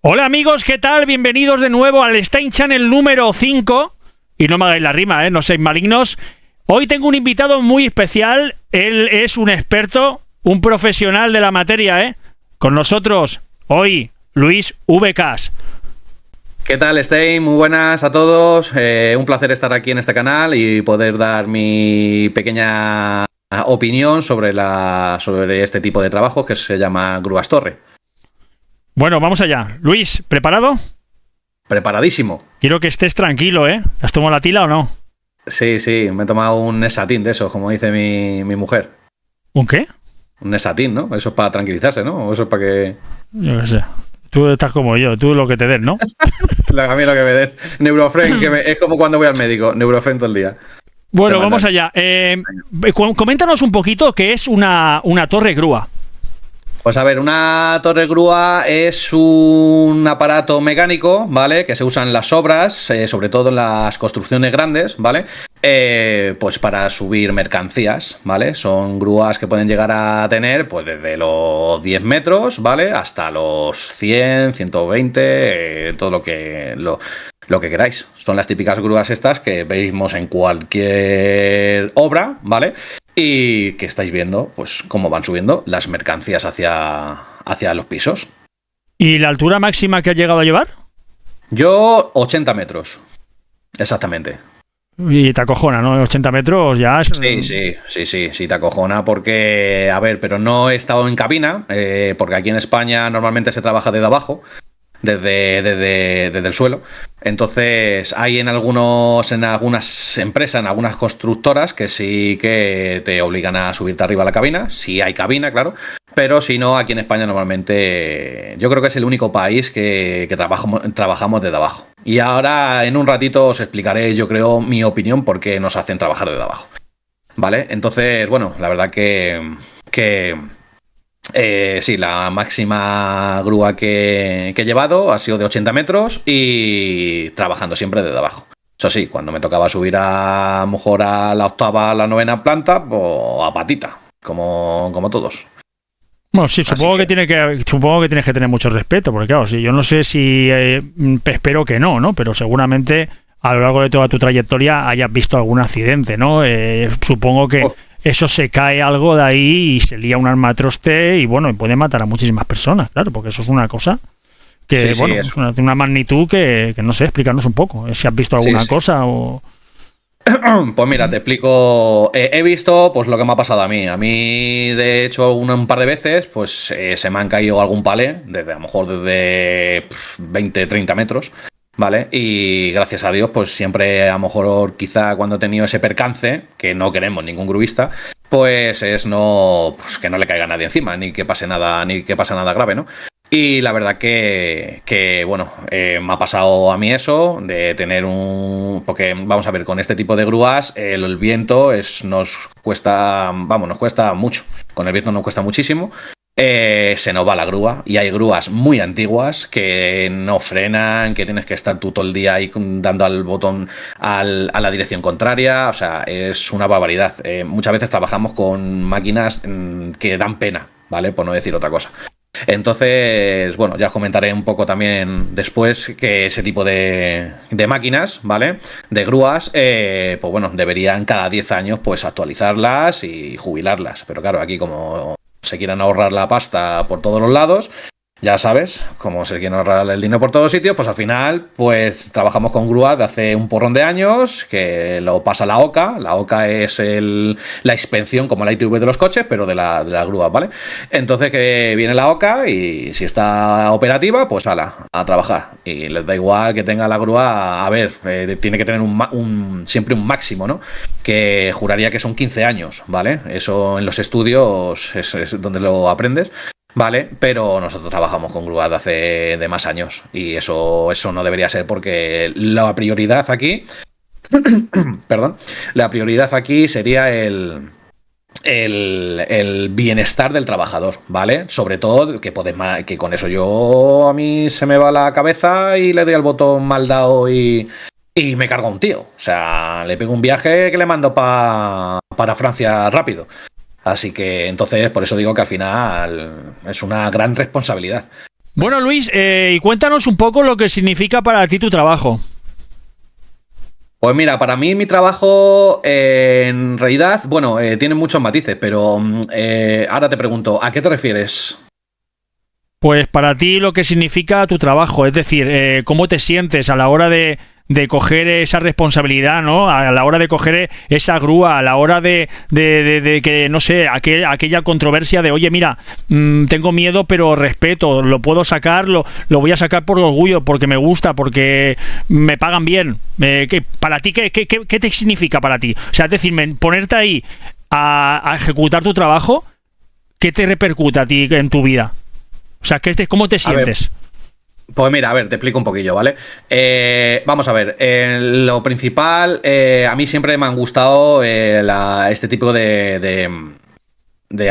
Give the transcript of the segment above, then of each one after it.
Hola amigos, ¿qué tal? Bienvenidos de nuevo al Stein Channel número 5. Y no me hagáis la rima, no seáis malignos. Hoy tengo un invitado muy especial. Él es un experto, un profesional de la materia, Con nosotros hoy, Luis VKs. ¿Qué tal, Stein? Muy buenas a todos. Un placer estar aquí en este canal y poder dar mi pequeña opinión sobre este tipo de trabajo que se llama grúas torre. Bueno, vamos allá. Luis, ¿preparado? Preparadísimo. Quiero que estés tranquilo, ¿Has tomado la tila o no? Sí, me he tomado un Nesatin de esos, como dice mi mujer. ¿Un qué? Un Nesatin, ¿no? Eso es para tranquilizarse, ¿no? O eso es para que... Yo qué sé. Tú estás como yo, tú lo que te den, ¿no? A mí lo que me den. Neurofren, es como cuando voy al médico. Neurofren todo el día. Bueno, vamos allá. Coméntanos un poquito qué es una torre grúa. Pues a ver, una torre grúa es un aparato mecánico, ¿vale? Que se usa en las obras, sobre todo en las construcciones grandes, ¿vale? Pues para subir mercancías, ¿vale? Son grúas que pueden llegar a tener pues desde los 10 metros, ¿vale? Hasta los 100, 120, todo lo que queráis. Son las típicas grúas estas que veis en cualquier obra, ¿vale? Y que estáis viendo, pues, cómo van subiendo las mercancías hacia los pisos. ¿Y la altura máxima que has llegado a llevar? Yo, 80 metros. Exactamente. Y te acojona, ¿no? 80 metros ya es... Sí, te acojona porque, a ver, pero no he estado en cabina, porque aquí en España normalmente se trabaja desde abajo, desde el suelo. Entonces hay en algunas empresas, en algunas constructoras que sí que te obligan a subirte arriba a la cabina, si hay cabina, claro, pero si no, aquí en España normalmente yo creo que es el único país que trabajamos desde abajo. Y ahora en un ratito os explicaré, yo creo, mi opinión por qué nos hacen trabajar desde abajo. ¿Vale? Entonces, bueno, la verdad que sí, la máxima grúa que he llevado ha sido de 80 metros y trabajando siempre desde abajo. Eso sí, cuando me tocaba subir a lo mejor a la octava, a la novena planta, pues a patita, como todos. Bueno, sí, supongo que tienes que tener mucho respeto, porque claro, sí, yo no sé si espero que no, pero seguramente a lo largo de toda tu trayectoria hayas visto algún accidente, ¿no? Supongo que eso se cae algo de ahí y se lía un armatroste y bueno, y puede matar a muchísimas personas, claro, porque eso es una cosa que, sí, es una magnitud que no sé, explícanos un poco, si has visto alguna cosa o... Pues mira, te explico. He visto pues lo que me ha pasado a mí. A mí, de hecho, un par de veces pues se me han caído algún palé, a lo mejor desde 20, 30 metros, ¿vale? Y gracias a Dios, pues siempre a lo mejor quizá cuando he tenido ese percance, que no queremos ningún grubista, pues es que no le caiga a nadie encima, ni que pase nada grave, ¿no? Y la verdad que bueno, me ha pasado a mí eso, de tener porque vamos a ver, con este tipo de grúas el viento nos cuesta mucho, con el viento nos cuesta muchísimo, se nos va la grúa y hay grúas muy antiguas que no frenan, que tienes que estar tú todo el día ahí dando al botón a la dirección contraria, o sea, es una barbaridad. Muchas veces trabajamos con máquinas que dan pena, ¿vale? Por no decir otra cosa. Entonces, bueno, ya os comentaré un poco también después que ese tipo de máquinas, ¿vale? De grúas, pues bueno, deberían cada 10 años pues actualizarlas y jubilarlas. Pero claro, aquí como se quieran ahorrar la pasta por todos los lados, ya sabes, como se quiere ahorrar el dinero por todos los sitios, pues al final pues trabajamos con grúas de hace un porrón de años, que lo pasa la OCA. La OCA es la inspección como la ITV de los coches, pero de la grúa, ¿vale? Entonces que viene la OCA y si está operativa, pues a trabajar. Y les da igual que tenga la grúa, a ver, tiene que tener siempre un máximo, ¿no? Que juraría que son 15 años, ¿vale? Eso en los estudios es donde lo aprendes. Vale, pero nosotros trabajamos con grúas de más años y eso no debería ser, porque la prioridad aquí perdón, la prioridad aquí sería el bienestar del trabajador, ¿vale? Sobre todo que con eso a mí se me va la cabeza y le doy al botón mal dado y me carga un tío, o sea, le pego un viaje que le mando para Francia rápido. Así que entonces por eso digo que al final es una gran responsabilidad. Bueno, Luis, y cuéntanos un poco lo que significa para ti tu trabajo. Pues mira, para mí mi trabajo en realidad, bueno, tiene muchos matices, pero ahora te pregunto, ¿a qué te refieres? Pues para ti lo que significa tu trabajo, es decir, cómo te sientes a la hora de coger esa responsabilidad, ¿no? A la hora de coger esa grúa, a la hora de que, no sé, aquella controversia de, oye, mira, tengo miedo, pero respeto, lo puedo sacar, lo voy a sacar por orgullo, porque me gusta, porque me pagan bien. Para ti, ¿qué te significa para ti? O sea, es decir, ponerte ahí a ejecutar tu trabajo, ¿qué te repercute a ti en tu vida? O sea, ¿cómo te sientes? Pues mira, a ver, te explico un poquillo, ¿vale? Vamos a ver, lo principal, a mí siempre me han gustado este tipo de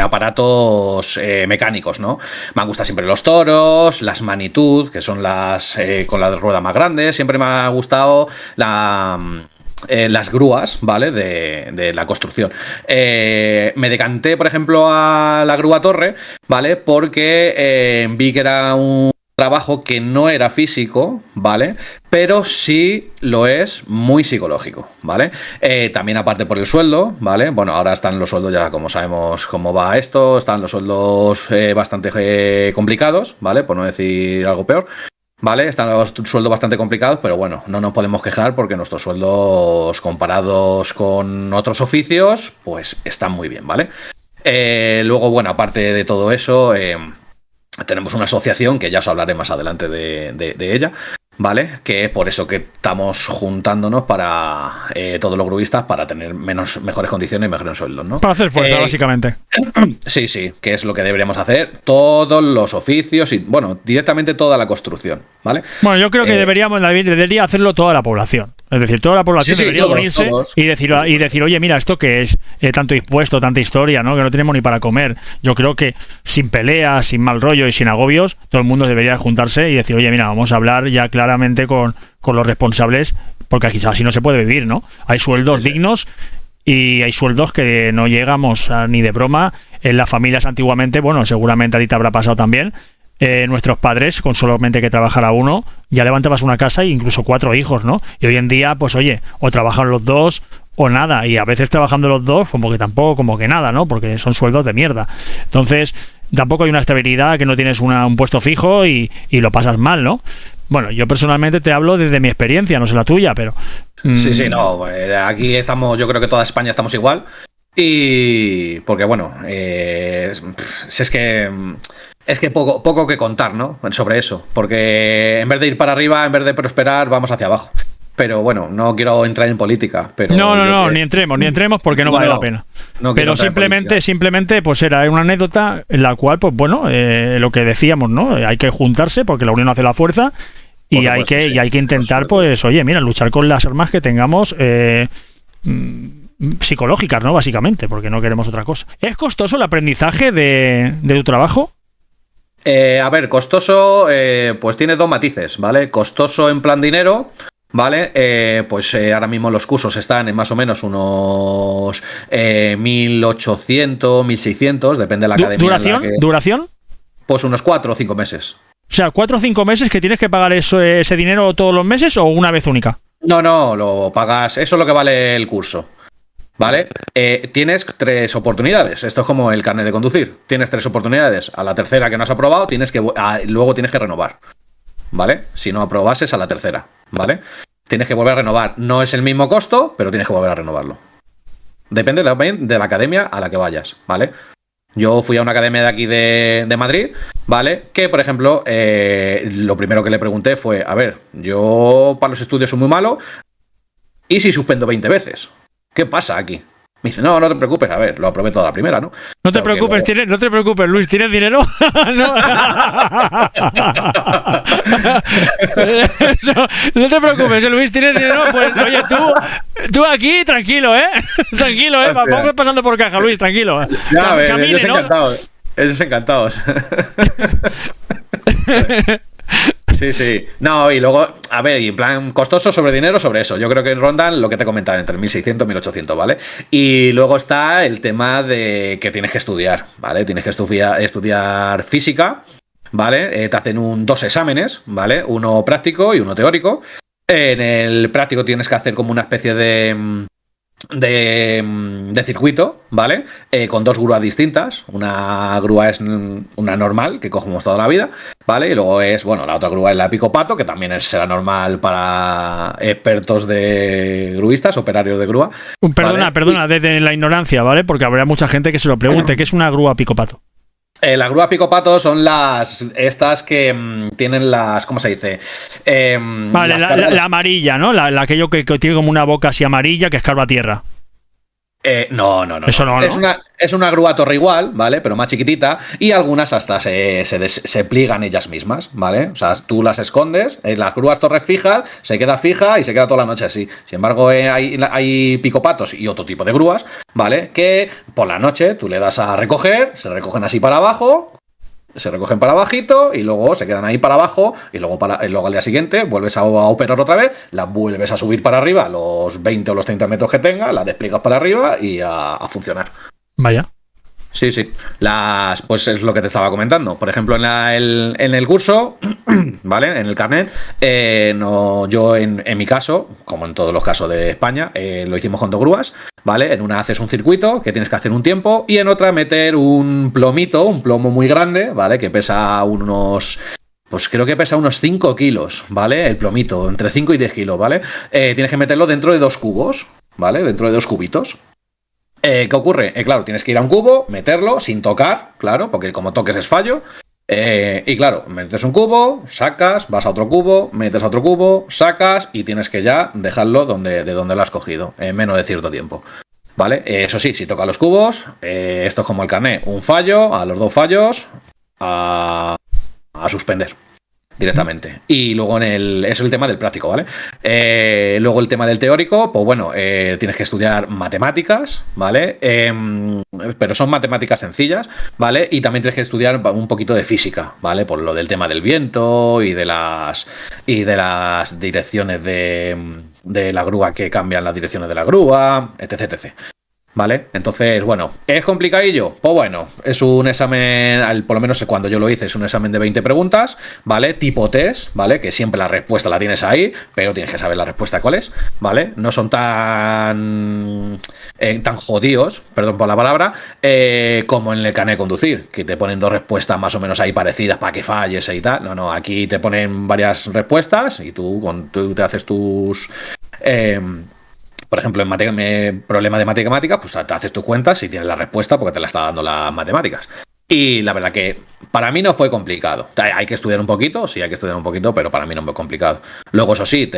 aparatos mecánicos, ¿no? Me han gustado siempre los toros, las Manitud, que son las con las ruedas más grandes, siempre me ha gustado las grúas, ¿vale? De la construcción. Me decanté, por ejemplo, a la grúa torre, ¿vale? Porque vi que era un trabajo que no era físico, ¿vale? Pero sí lo es muy psicológico, ¿vale? También aparte por el sueldo, ¿vale? Bueno, ahora están los sueldos, ya como sabemos cómo va esto, están los sueldos bastante complicados, ¿vale? Por no decir algo peor. Vale, están los sueldos bastante complicados, pero bueno, no nos podemos quejar porque nuestros sueldos comparados con otros oficios, pues están muy bien, ¿vale? Luego, bueno, aparte de todo eso, tenemos una asociación que ya os hablaré más adelante de ella, ¿vale? Que es por eso que estamos juntándonos para todos los gruistas para tener mejores condiciones y mejores sueldos, ¿no? Para hacer fuerza, básicamente. Sí, que es lo que deberíamos hacer todos los oficios y, bueno, directamente toda la construcción, ¿vale? Bueno, yo creo que debería hacerlo toda la población. Es decir, toda la población debería unirse y decir, oye, mira, esto que es tanto impuesto, tanta historia, ¿no? Que no tenemos ni para comer. Yo creo que sin peleas, sin mal rollo y sin agobios, todo el mundo debería juntarse y decir, oye, mira, vamos a hablar ya claramente con los responsables, porque aquí así no se puede vivir, ¿no? Hay sueldos dignos y hay sueldos que no llegamos ni de broma. En las familias antiguamente, bueno, seguramente a ti te habrá pasado también, nuestros padres, con solamente que trabajara uno, ya levantabas una casa e incluso 4 hijos, ¿no? Y hoy en día, pues oye, o trabajan los dos o nada, y a veces trabajando los dos, como que tampoco, como que nada, ¿no? Porque son sueldos de mierda. Entonces, tampoco hay una estabilidad, que no tienes un puesto fijo y lo pasas mal, ¿no? Bueno, yo personalmente te hablo desde mi experiencia, no sé la tuya, pero... Sí, no, aquí estamos, yo creo que toda España estamos igual. Y porque, bueno, es que poco que contar, ¿no? Sobre eso. Porque en vez de ir para arriba, en vez de prosperar, vamos hacia abajo. Pero bueno, no quiero entrar en política. Pero no, ni entremos porque no vale la pena. No pero simplemente, pues era una anécdota en la cual, pues bueno, lo que decíamos, ¿no? Hay que juntarse porque la unión hace la fuerza y hay que intentar, pues, oye, mira, luchar con las armas que tengamos psicológicas, ¿no? Básicamente, porque no queremos otra cosa. ¿Es costoso el aprendizaje de tu trabajo? A ver, costoso, pues tiene 2 matices, ¿vale? Costoso en plan dinero, ¿vale? Pues ahora mismo los cursos están en más o menos unos 1.800, 1.600, depende de la academia. ¿Duración? Pues unos 4 o 5 meses. O sea, 4 o 5 meses que tienes que pagar ese dinero todos los meses o una vez única. No, lo pagas, eso es lo que vale el curso. ¿Vale? Tienes 3 oportunidades. Esto es como el carnet de conducir. Tienes 3 oportunidades. A la tercera que no has aprobado, luego tienes que renovar. ¿Vale? Si no aprobases a la tercera. ¿Vale? Tienes que volver a renovar. No es el mismo costo, pero tienes que volver a renovarlo. Depende de la academia a la que vayas. ¿Vale? Yo fui a una academia de aquí de Madrid, ¿vale? Que, por ejemplo, lo primero que le pregunté fue, a ver, yo para los estudios soy muy malo, ¿y si suspendo 20 veces? ¿Qué pasa aquí? Me dice, no te preocupes, a ver, lo aprobé toda la primera, ¿no? No te preocupes, Luis, ¿tienes dinero? No te preocupes, Luis, ¿tienes dinero? Pues oye, tú aquí, tranquilo, ¿eh? Tranquilo, ¿eh? Vamos pasando por caja, Luis, tranquilo. Ya, camine, ellos encantados. Ellos encantados. Sí. No, y luego, a ver, y en plan costoso sobre dinero, sobre eso. Yo creo que rondan lo que te he comentado, entre 1.600 y 1.800, ¿vale? Y luego está el tema de que tienes que estudiar, ¿vale? Tienes que estudiar física, ¿vale? Te hacen dos exámenes, ¿vale? Uno práctico y uno teórico. En el práctico tienes que hacer como una especie de circuito, ¿vale? Con dos grúas distintas. Una grúa es una normal, que cogemos toda la vida, ¿vale? Y luego la otra grúa es la Pico Pato, que también será normal para expertos de gruistas, operarios de grúa. Perdona, desde la ignorancia, ¿vale? Porque habrá mucha gente que se lo pregunte, ¿qué es una grúa Pico Pato? La grúa Pico Pato son estas que tienen las, ¿cómo se dice? Vale, la amarilla, ¿no? Aquello que tiene como una boca así amarilla que escarba tierra. No. Eso no, Es una grúa torre igual, ¿vale? Pero más chiquitita. Y algunas hasta se pliegan ellas mismas, ¿vale? O sea, tú las escondes. Las grúas torres fijas, se queda fija y se queda toda la noche así. Sin embargo, hay picopatos y otro tipo de grúas, ¿vale? Que por la noche tú le das a recoger, se recogen así para abajo. Se recogen para abajito y luego se quedan ahí para abajo y luego al día siguiente vuelves a operar otra vez, las vuelves a subir para arriba los 20 o los 30 metros que tenga, las despliegas para arriba y a funcionar. Vaya. Sí. Pues es lo que te estaba comentando. Por ejemplo, en el curso, ¿vale? En el carnet, yo en mi caso, como en todos los casos de España, lo hicimos con dos grúas, ¿vale? En una haces un circuito que tienes que hacer un tiempo y en otra meter un plomo muy grande, ¿vale? Que pesa pues creo que pesa unos 5 kilos, ¿vale? El plomito, entre 5 y 10 kilos, ¿vale? Tienes que meterlo dentro de 2 cubos, ¿vale? Dentro de 2 cubitos. ¿Qué ocurre? Claro, tienes que ir a un cubo, meterlo sin tocar, claro, porque como toques es fallo. Y claro, metes un cubo, sacas, vas a otro cubo, metes a otro cubo, sacas y tienes que ya dejarlo de donde lo has cogido, en menos de cierto tiempo. ¿Vale? Eso sí, si toca los cubos, esto es como el carnet, un fallo, a los 2 fallos, a suspender directamente. Y luego eso es el tema del práctico, ¿vale? Luego el tema del teórico, pues bueno, tienes que estudiar matemáticas, ¿vale? Pero son matemáticas sencillas, ¿vale? Y también tienes que estudiar un poquito de física, ¿vale? Por lo del tema del viento y de las direcciones de la grúa, que cambian las direcciones de la grúa, etc. ¿Vale? Entonces, bueno, ¿es complicadillo? Pues bueno, es un examen, por lo menos cuando yo lo hice, es un examen de 20 preguntas, ¿vale? Tipo test, ¿vale? Que siempre la respuesta la tienes ahí, pero tienes que saber la respuesta cuál es, ¿vale? No son tan jodidos, perdón por la palabra, como en el carnet de conducir, que te ponen 2 respuestas más o menos ahí parecidas para que falles y tal. No, aquí te ponen varias respuestas y tú te haces tus... por ejemplo, en problema de matemáticas, pues te haces tus cuentas y tienes la respuesta porque te la está dando las matemáticas. Y la verdad que para mí no fue complicado. Hay que estudiar un poquito, sí, hay que estudiar un poquito, pero para mí no fue complicado. Luego, eso sí,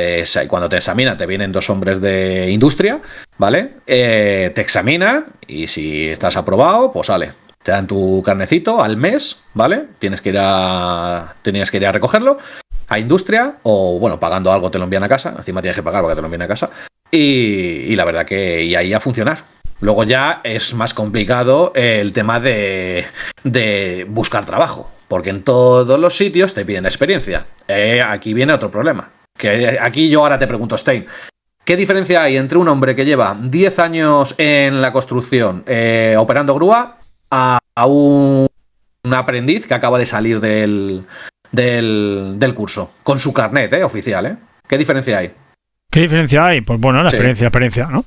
cuando te examinan, te vienen 2 hombres de industria, ¿vale? Te examinan y si estás aprobado, pues sale. Te dan tu carnecito al mes, ¿vale? Tenías que ir a recogerlo a industria o, bueno, pagando algo te lo envían a casa. Encima tienes que pagar porque te lo envían a casa. Y la verdad que y ahí a funcionar. Luego ya es más complicado el tema de buscar trabajo, porque en todos los sitios te piden experiencia. Aquí viene otro problema. Que aquí yo ahora te pregunto, Stein, ¿qué diferencia hay entre un hombre que lleva 10 años en la construcción operando grúa a un aprendiz que acaba de salir del curso con su carnet oficial? ¿Qué diferencia hay? ¿Qué diferencia hay? Pues bueno, la experiencia, ¿no?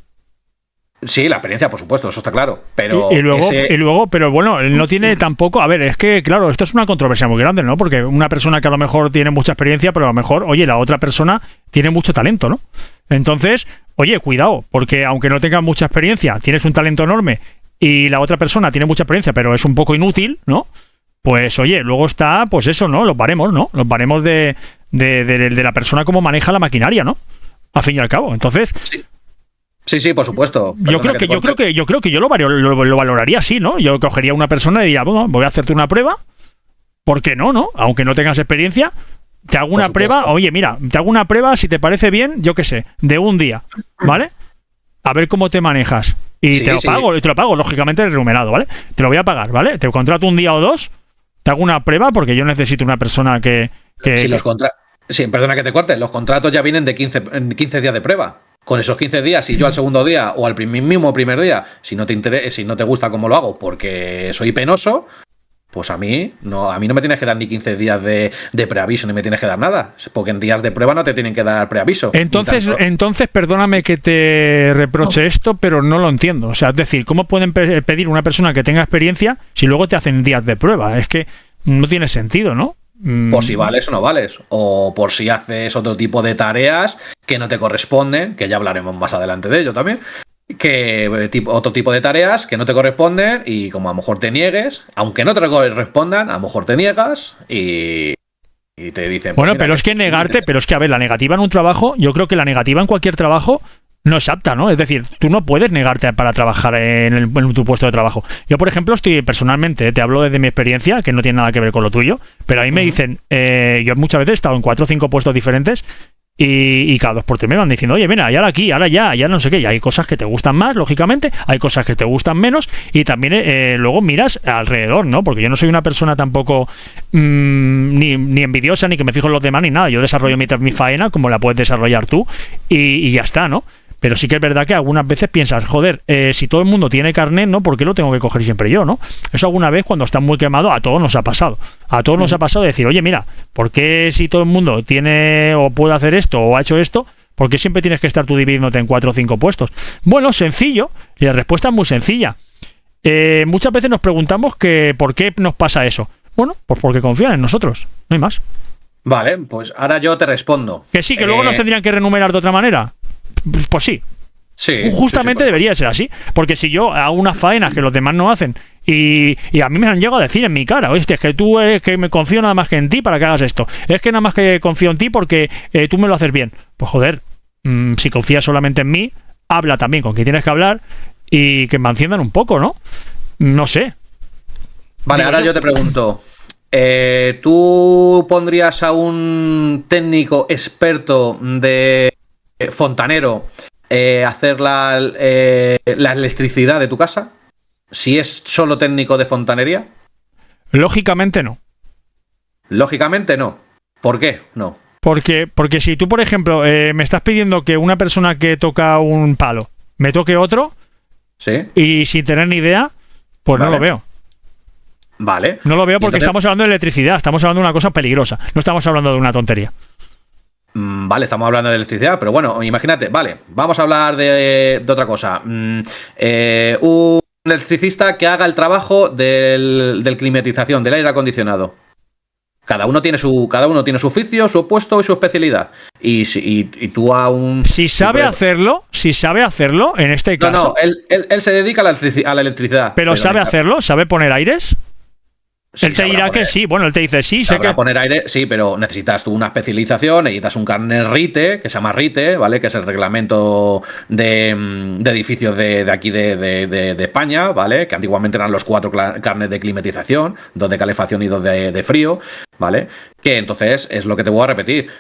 Sí, la experiencia, por supuesto, eso está claro. Pero y luego, pero bueno, no tiene tampoco. A ver, es que, claro, esto es una controversia muy grande, ¿no? Porque una persona que a lo mejor tiene mucha experiencia, pero a lo mejor, oye, la otra persona tiene mucho talento, ¿no? Entonces, oye, cuidado, porque aunque no tengas mucha experiencia, tienes un talento enorme y la otra persona tiene mucha experiencia, pero es un poco inútil, ¿no? Pues, oye, luego está, pues eso, ¿no? Los baremos, ¿no? Los baremos de la persona cómo maneja la maquinaria, ¿no? Al fin y al cabo. Entonces. Sí, por supuesto. Yo creo que yo lo valoraría así, ¿no? Yo cogería a una persona y diría, bueno, voy a hacerte una prueba. ¿Por qué no? Aunque no tengas experiencia, te hago una prueba. Oye, mira, te hago una prueba, si te parece bien, yo qué sé, de un día, ¿vale? A ver cómo te manejas. Y te lo pago, lógicamente remunerado, ¿vale? Te lo voy a pagar, ¿vale? Te contrato un día o 2, te hago una prueba porque yo necesito una persona que Sí, perdona que te corte, los contratos ya vienen de 15 días de prueba. Con esos 15 días, si yo al segundo día o al mismo primer día, si no te gusta cómo lo hago porque soy penoso, Pues a mí no me tienes que dar ni 15 días de preaviso, ni me tienes que dar nada. Porque en días de prueba no te tienen que dar preaviso. Entonces, perdóname que te reproche esto, pero no lo entiendo. O sea, es decir, ¿cómo pueden pedir una persona que tenga experiencia si luego te hacen días de prueba? Es que no tiene sentido, ¿no? Por si vales o no vales. O por si haces otro tipo de tareas que no te corresponden, que ya hablaremos más adelante de ello también. Otro tipo de tareas que no te corresponden y como a lo mejor te niegues, aunque no te correspondan, a lo mejor te niegas y te dicen... Bueno, pero es que negarte, pero es que, a ver, la negativa en un trabajo, yo creo que la negativa en cualquier trabajo no es apta, ¿no? Es decir, tú no puedes negarte para trabajar en tu puesto de trabajo. Yo, por ejemplo, personalmente, te hablo desde mi experiencia, que no tiene nada que ver con lo tuyo, pero a mí me dicen, yo muchas veces he estado en 4 o 5 puestos diferentes. Y cada 2 por 3 me van diciendo, oye, mira, y ahora aquí, ahora ya no sé qué. Y hay cosas que te gustan más, lógicamente, hay cosas que te gustan menos, y también luego miras alrededor, ¿no? Porque yo no soy una persona tampoco ni envidiosa, ni que me fijo en los demás, ni nada. Yo desarrollo mi faena como la puedes desarrollar tú, y ya está, ¿no? Pero sí que es verdad que algunas veces piensas, joder, si todo el mundo tiene carnet, ¿no? ¿Por qué lo tengo que coger siempre yo, no? Eso alguna vez, cuando estás muy quemado, a todos nos ha pasado. A todos nos ha pasado de decir, oye, mira, ¿por qué si todo el mundo tiene o puede hacer esto o ha hecho esto, por qué siempre tienes que estar tú dividiéndote en 4 o 5 puestos? Bueno, sencillo, y la respuesta es muy sencilla. Muchas veces nos preguntamos que ¿por qué nos pasa eso? Bueno, pues porque confían en nosotros, no hay más. Vale, pues ahora yo te respondo. Que sí, que luego nos tendrían que renumerar de otra manera. Pues sí. Justamente debería ser así. Porque si yo hago unas faenas que los demás no hacen y a mí me han llegado a decir en mi cara, oye, es que tú que me confío nada más que en ti para que hagas esto. Es que nada más que confío en ti porque tú me lo haces bien. Pues joder, si confías solamente en mí, habla también con quien tienes que hablar y que me enciendan un poco, ¿no? No sé. Vale, ahora yo te pregunto, ¿tú pondrías a un técnico experto de fontanero hacer la electricidad de tu casa? Si es solo técnico de fontanería. Lógicamente no. Lógicamente no. ¿Por qué no? Porque si tú, por ejemplo, me estás pidiendo que una persona que toca un palo me toque otro, ¿sí? Y sin tener ni idea, pues vale. No lo veo. Vale. No lo veo porque estamos hablando de electricidad, estamos hablando de una cosa peligrosa, no estamos hablando de una tontería. Vale, estamos hablando de electricidad, pero bueno, imagínate, vale, vamos a hablar de otra cosa. Un electricista que haga el trabajo del climatización, del aire acondicionado. Cada uno tiene su oficio, su puesto y su especialidad. Y tú a un... Si sabe hacerlo, en este caso... No, él se dedica a la electricidad. Pero ¿sabe hacerlo? ¿Sabe poner aires? Sí, él te dirá que sí, bueno, él te dice sí, sé que... poner aire, sí, pero necesitas tú una especialización, necesitas un carnet RITE, que se llama RITE, ¿vale? Que es el reglamento de edificios de aquí de España, ¿vale? Que antiguamente eran los 4 carnets de climatización, 2 de calefacción y 2 de frío, ¿vale? Que entonces es lo que te voy a repetir.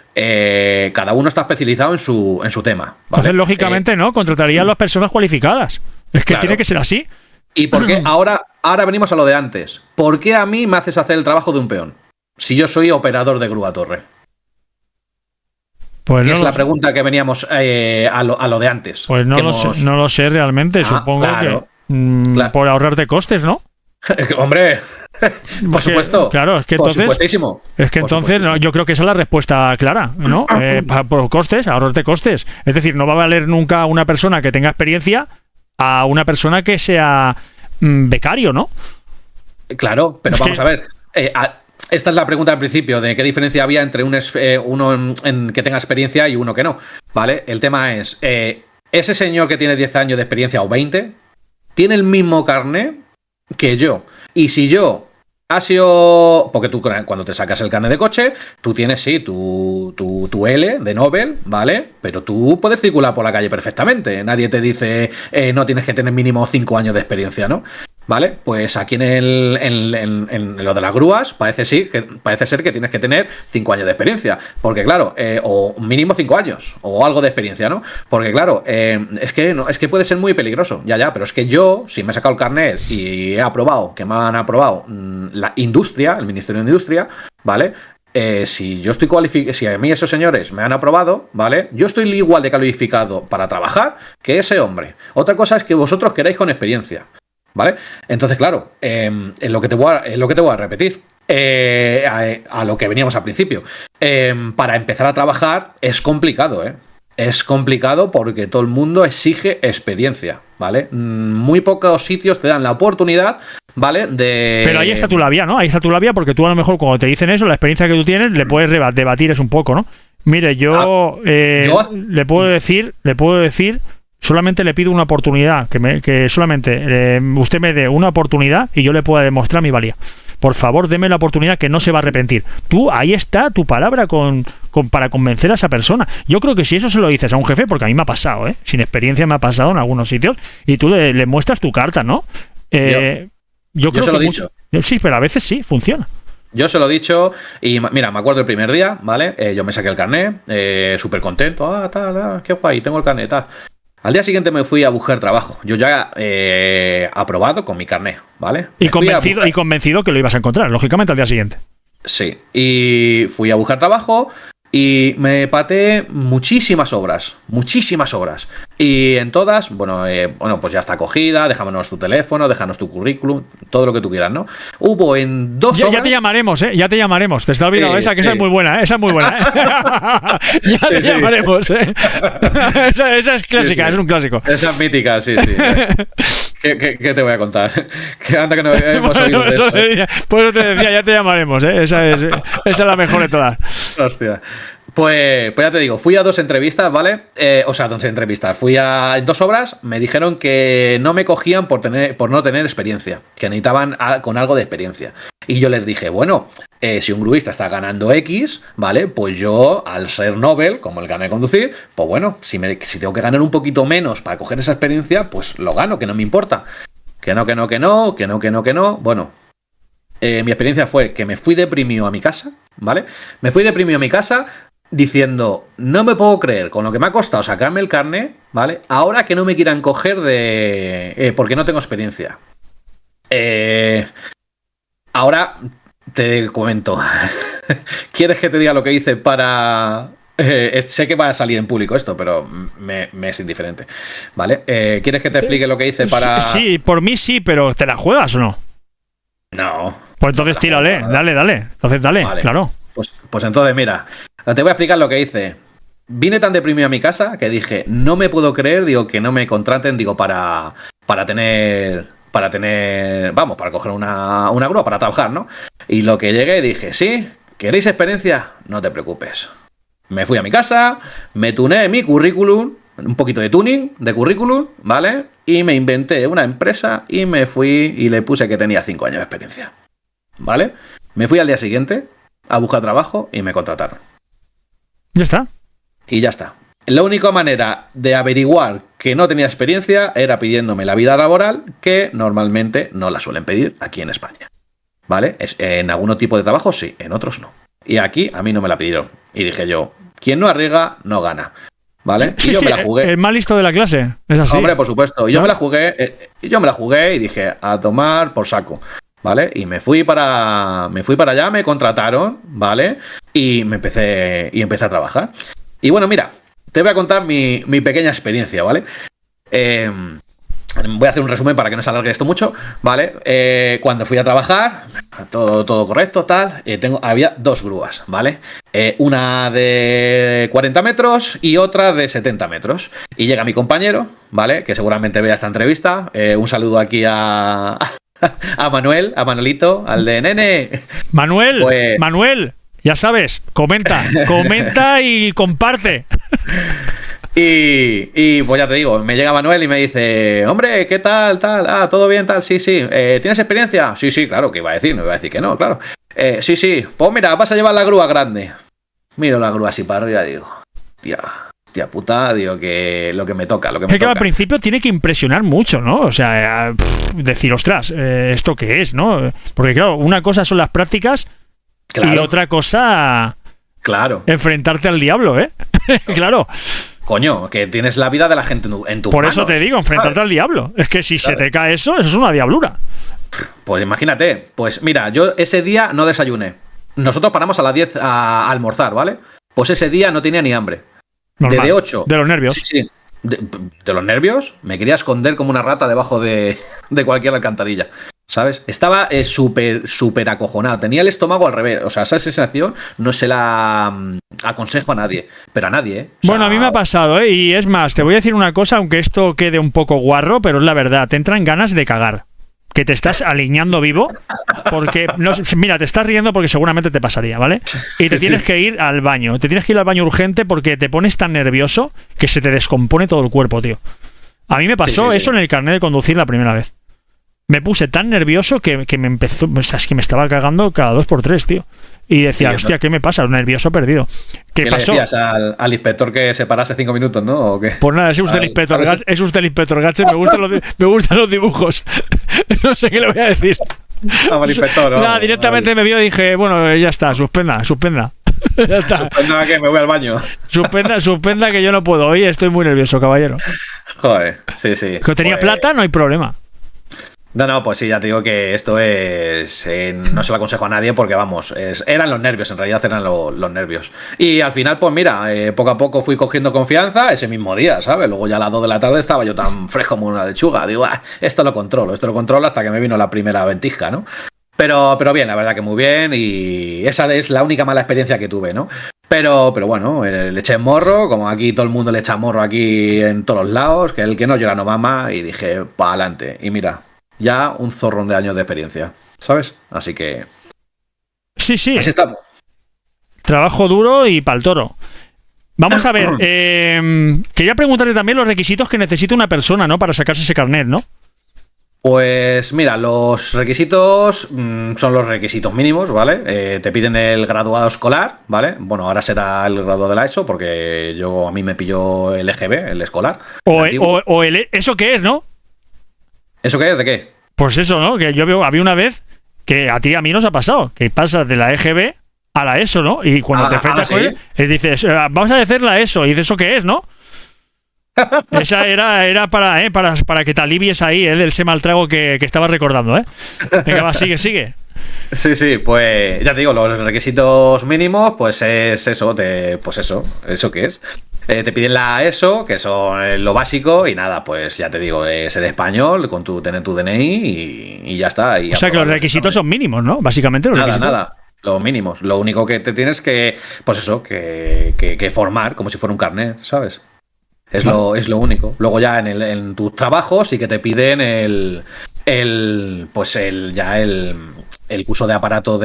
Cada uno está especializado en su tema, ¿vale? Entonces, lógicamente, ¿no? Contrataría a las personas cualificadas. Es que claro. Tiene que ser así. ¿Y por qué? Ahora venimos a lo de antes. ¿Por qué a mí me haces hacer el trabajo de un peón? Si yo soy operador de grúa torre. Pues no es la pregunta que veníamos a lo de antes. Pues no lo sé realmente. Supongo claro, que por ahorrarte costes, ¿no? Hombre, por supuesto. Claro, es que entonces. Es que entonces yo creo que esa es la respuesta clara, ¿no? Por costes, ahorrarte costes. Es decir, no va a valer nunca una persona que tenga experiencia a una persona que sea becario, ¿no? Claro, pero vamos a ver. Esta es la pregunta al principio, de qué diferencia había entre uno que tenga experiencia y uno que no, ¿vale? El tema es, ese señor que tiene 10 años de experiencia o 20, tiene el mismo carnet que yo. Y si yo ha sido... Porque tú cuando te sacas el carnet de coche, tú tienes, sí, tu L de Nobel, ¿vale? Pero tú puedes circular por la calle perfectamente. Nadie te dice, no tienes que tener mínimo 5 años de experiencia, ¿no? ¿Vale? Pues aquí en lo de las grúas parece ser que tienes que tener 5 años de experiencia. Porque claro, o mínimo 5 años, o algo de experiencia, ¿no? Porque claro, es que puede ser muy peligroso, ya, pero es que yo, si me he sacado el carnet y he aprobado, que me han aprobado la industria, el Ministerio de Industria, ¿vale? Si yo estoy cualificado, si a mí esos señores me han aprobado, ¿vale? Yo estoy igual de calificado para trabajar que ese hombre. Otra cosa es que vosotros queráis con experiencia. ¿vale? Entonces, claro, es lo que te voy a repetir. A lo que veníamos al principio. Para empezar a trabajar es complicado, ¿eh? Es complicado porque todo el mundo exige experiencia, ¿vale? Muy pocos sitios te dan la oportunidad, ¿vale? Pero ahí está tu labia, ¿no? Ahí está tu labia porque tú a lo mejor cuando te dicen eso, la experiencia que tú tienes, le puedes debatir es un poco, ¿no? Mire, yo le puedo decir, solamente le pido una oportunidad, que solamente usted me dé una oportunidad y yo le pueda demostrar mi valía. Por favor, deme la oportunidad, que no se va a arrepentir. Tú, ahí está tu palabra para convencer a esa persona. Yo creo que si eso se lo dices a un jefe, porque a mí me ha pasado, sin experiencia me ha pasado en algunos sitios, y tú le muestras tu carta, ¿no? Yo creo se lo que he dicho. Sí, pero a veces sí, funciona. Yo se lo he dicho y mira, me acuerdo el primer día, ¿vale? Yo me saqué el carnet, súper contento, qué guay, tengo el carnet, tal. Al día siguiente me fui a buscar trabajo. Yo ya aprobado con mi carnet, ¿vale? Y convencido que lo ibas a encontrar, lógicamente, al día siguiente. Sí, y fui a buscar trabajo y me pateé muchísimas horas. Y en todas, bueno, pues ya está acogida, déjanos tu teléfono, déjanos tu currículum, todo lo que tú quieras, ¿no? Hubo en 2 horas... Ya te llamaremos, ¿eh? Ya te llamaremos. Te está olvidando esa es muy buena, ¿eh? Esa es muy buena, ¿eh? Te llamaremos, ¿eh? esa es clásica, es un clásico. Esa es mítica, sí. ¿Qué te voy a contar? Que anda que no hemos oído de eso. Por eso te decía, ya te llamaremos, ¿eh? Esa es la mejor de todas. Hostia. Pues ya te digo, fui a 2 entrevistas, ¿vale? 2 entrevistas. Fui a 2 obras, me dijeron que no me cogían por no tener experiencia, que necesitaban con algo de experiencia. Y yo les dije, bueno, si un gruista está ganando X, ¿vale? Pues yo, al ser Nobel, como el carnet de conducir, pues bueno, si tengo que ganar un poquito menos para coger esa experiencia, pues lo gano, que no me importa. Que no. Bueno, mi experiencia fue que me fui deprimido a mi casa, ¿vale? Me fui deprimido a mi casa diciendo, no me puedo creer con lo que me ha costado sacarme el carnet, ¿vale? Ahora que no me quieran coger porque no tengo experiencia. Ahora te comento. ¿Quieres que te diga lo que hice para...? Sé que va a salir en público esto, pero me es indiferente, ¿vale? ¿Quieres que te explique lo que hice para...? Sí, por mí sí, pero ¿te la juegas o no? No. Pues entonces tírale, dale. Entonces dale, vale. Claro. Pues entonces, mira, te voy a explicar lo que hice. Vine tan deprimido a mi casa que dije, no me puedo creer, que no me contraten, para coger una grúa, para trabajar, ¿no? Y lo que llegué dije, sí, ¿queréis experiencia? No te preocupes. Me fui a mi casa, me tuneé mi currículum, un poquito de tuning de currículum, ¿vale? Y me inventé una empresa y me fui y le puse que tenía 5 años de experiencia, ¿vale? Me fui al día siguiente a buscar trabajo y me contrataron. Ya está. Y ya está. La única manera de averiguar que no tenía experiencia era pidiéndome la vida laboral, que normalmente no la suelen pedir aquí en España, ¿vale? En algún tipo de trabajo sí, en otros no. Y aquí a mí no me la pidieron. Y dije yo, quien no arriesga, no gana, ¿vale? Y yo me la jugué. El más listo de la clase, es así. Hombre, por supuesto. Yo me la jugué y dije, a tomar por saco, ¿vale? Y me fui para allá, me contrataron, ¿vale? Y empecé a trabajar. Y bueno, mira, te voy a contar mi pequeña experiencia, ¿vale? Voy a hacer un resumen para que no se alargue esto mucho, ¿vale? Cuando fui a trabajar, todo correcto, tal. Había 2 grúas, ¿vale? Una de 40 metros y otra de 70 metros. Y llega mi compañero, ¿vale? Que seguramente vea esta entrevista. Un saludo aquí a Manuel, a Manuelito, al de Nene. Manuel, ya sabes, comenta y comparte. Y pues ya te digo, me llega Manuel y me dice, hombre, ¿qué tal? ¿Todo bien? Sí. ¿Tienes experiencia? Sí, claro, que iba a decir, no iba a decir que no, claro. Sí, pues mira, vas a llevar la grúa grande. Miro la grúa así para arriba y digo, tía puta, digo, que lo que me toca, Es que al principio tiene que impresionar mucho, ¿no? O sea, decir, ostras, ¿esto qué es, no? Porque claro, una cosa son las prácticas, claro, y otra cosa... Claro. Enfrentarte al diablo, ¿eh? Claro. Coño, que tienes la vida de la gente en tus Por manos. Eso te digo, enfrentarte al diablo. Es que si se te cae eso es una diablura. Pues imagínate. Pues mira, yo ese día no desayuné. Nosotros paramos a las 10 a almorzar, ¿vale? Pues ese día no tenía ni hambre. Normal. Desde 8. De los nervios. Sí. de los nervios, me quería esconder como una rata debajo de cualquier alcantarilla, ¿sabes? Estaba súper acojonado. Tenía el estómago al revés. O sea, esa sensación no se la aconsejo a nadie. Pero a nadie, ¿eh? O sea, bueno, a mí me ha pasado, ¿eh? Y es más, te voy a decir una cosa, aunque esto quede un poco guarro, pero es la verdad. Te entran ganas de cagar. Que te estás aliñando vivo, porque, mira, te estás riendo porque seguramente te pasaría, ¿vale? Y te tienes que ir al baño. Te tienes que ir al baño urgente porque te pones tan nervioso que se te descompone todo el cuerpo, tío. A mí me pasó eso en el carnet de conducir la primera vez. Me puse tan nervioso que me empezó... O sea, es que me estaba cagando cada 2x3, tío. Y decía, hostia, ¿qué me pasa? Nervioso perdido. ¿Qué pasó? ¿Le decías al inspector que se parase 5 minutos, no? ¿O qué? Pues nada, es usted el inspector Gatche, me gustan los dibujos. No sé qué le voy a decir. Nada, directamente me vio y dije, bueno, ya está, suspenda. Ya está. Suspenda que me voy al baño. Suspenda que yo no puedo. Oye, estoy muy nervioso, caballero. Joder, sí. Que tenía plata, no hay problema. No, pues sí, ya te digo que esto es... no se lo aconsejo a nadie porque, vamos, eran los nervios, en realidad eran los nervios. Y al final, pues mira, poco a poco fui cogiendo confianza ese mismo día, ¿sabes? Luego ya a las 2 de la tarde estaba yo tan fresco como una lechuga. Digo, esto lo controlo hasta que me vino la primera ventisca, ¿no? Pero bien, la verdad que muy bien, y esa es la única mala experiencia que tuve, ¿no? Pero bueno, le eché morro, como aquí todo el mundo le echa morro aquí en todos los lados, que el que no llora no mama, y dije, pa' adelante. Y mira... Ya un zorrón de años de experiencia, ¿sabes? Así que... Sí. Así estamos. Trabajo duro y pa'l toro. Vamos a ver, quería preguntarte también los requisitos que necesita una persona, ¿no? Para sacarse ese carnet, ¿no? Pues mira, los requisitos son los requisitos mínimos, ¿vale? Te piden el graduado escolar, ¿vale? Bueno, ahora será el graduado de la ESO, porque a mí me pilló el EGB, el escolar. O el... ¿Eso qué es, no? ¿Eso qué es? ¿De qué? Pues eso, ¿no? Que había una vez que a ti y a mí nos ha pasado, que pasas de la EGB a la ESO, ¿no? Y cuando te enfrentas con él, dices, vamos a hacer la ESO, y dices, ¿eso qué es, no? Esa era para que te alivies ahí, del ese mal trago que estabas recordando, ¿eh? Venga, va, sigue. Sí, pues ya te digo, los requisitos mínimos, pues es eso, ¿eso qué es? Te piden la ESO, que son lo básico, y nada, pues ya te digo, ser español, tener tu DNI y ya está. O sea que los requisitos son mínimos, ¿no? Básicamente los requisitos. Nada, los mínimos. Lo único que te tienes que formar como si fuera un carnet, ¿sabes? Es lo único. Luego ya en tus trabajos sí que te piden el curso de aparatos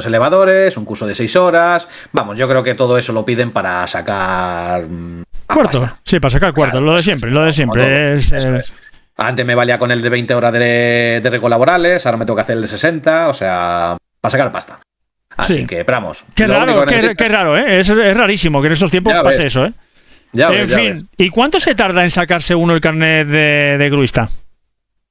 elevadores, un curso de 6 horas. Vamos, yo creo que todo eso lo piden para sacar cuarto. Sí, para sacar cuarto, claro, lo de siempre. Es. Antes me valía con el de 20 horas de récords laborales, ahora me tengo que hacer el de 60, o sea, para sacar pasta. Así que, vamos. Qué raro, ¿eh? Es rarísimo que en estos tiempos pase eso, ¿eh? En fin, ¿y cuánto se tarda en sacarse uno el carnet de gruista?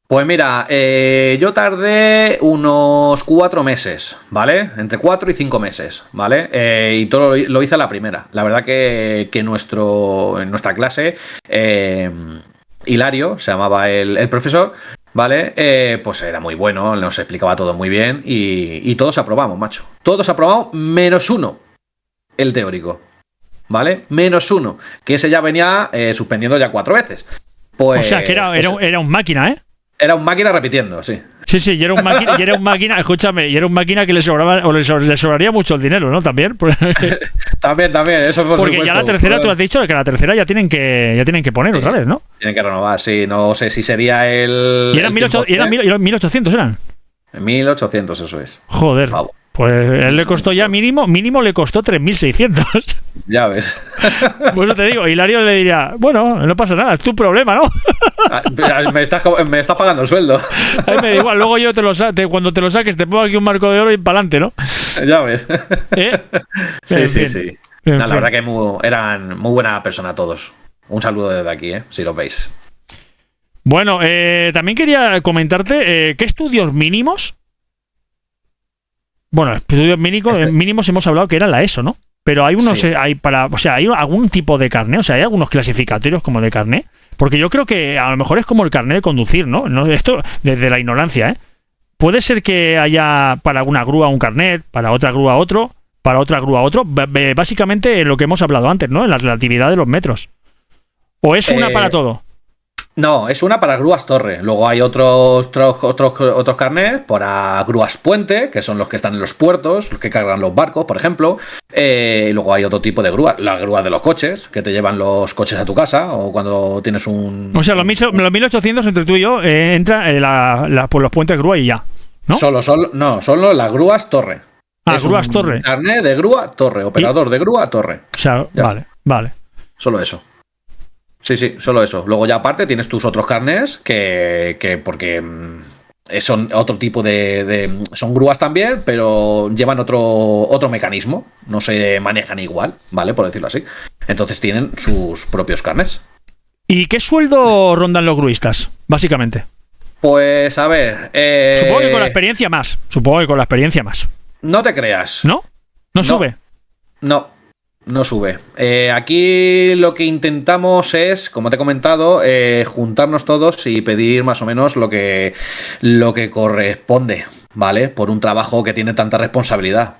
Pues mira, yo tardé unos 4 meses, ¿vale? Entre 4 y 5 meses, ¿vale? Y todo lo hice a la primera. La verdad que en nuestra clase, Hilario, se llamaba el profesor, ¿vale? Pues era muy bueno, nos explicaba todo muy bien y todos aprobamos, macho. Todos aprobamos, menos uno, el teórico, ¿vale? Menos uno, que ese ya venía suspendiendo ya 4 veces. Pues, o sea, que era un máquina, ¿eh? Era un máquina repitiendo, sí. Sí, y era un máquina, escúchame, y era un máquina que le sobraría mucho el dinero, ¿no? También. También, eso por porque supuesto. Ya la tercera, tú has dicho que la tercera ya tienen que poner otra vez, ¿no? Tienen que renovar, sí. No sé si sería el... Y eran 1800, ¿eran? 1800, eso es. Joder. Wow. Pues él le costó ya mínimo le costó 3600. Ya ves. Pues eso te digo, Hilario le diría, bueno, no pasa nada, es tu problema, ¿no? Me estás pagando el sueldo. A mí me da igual, luego yo cuando te lo saques te pongo aquí un marco de oro y para adelante, ¿no? Ya ves. Sí. La verdad que eran muy buena persona todos. Un saludo desde aquí, si lo veis. Bueno, también quería comentarte, ¿qué estudios mínimos? Bueno, estudios mínimos hemos hablado que era la ESO, ¿no? Pero hay unos, hay algún tipo de carné, o sea, hay algunos clasificatorios como de carné, porque yo creo que a lo mejor es como el carné de conducir, ¿no? Esto desde la ignorancia, ¿eh? Puede ser que haya para una grúa un carnet, para otra grúa otro, para otra grúa otro, básicamente lo que hemos hablado antes, ¿no? En la relatividad de los metros. ¿O es una para todo? No, es una para grúas torre. Luego hay otros carnets para grúas puente, que son los que están en los puertos, los que cargan los barcos, por ejemplo. Y luego hay otro tipo de grúas, las grúas de los coches, que te llevan los coches a tu casa o cuando tienes un... O sea, los 1800 entre tú y yo entra por los puentes grúa y ya, ¿no? Solo las grúas torre. Grúas torre. Carnet de grúa torre, operador de grúa torre. O sea, vale. Solo eso. Sí, solo eso. Luego ya aparte tienes tus otros carnets que porque son otro tipo son grúas también, pero llevan otro mecanismo. No se manejan igual, ¿vale? Por decirlo así. Entonces tienen sus propios carnets. ¿Y qué sueldo rondan los gruistas, básicamente? Pues a ver... Supongo que con la experiencia más. No te creas. ¿No? ¿No sube? No sube. Aquí lo que intentamos es, como te he comentado, juntarnos todos y pedir más o menos lo que corresponde, ¿vale? Por un trabajo que tiene tanta responsabilidad.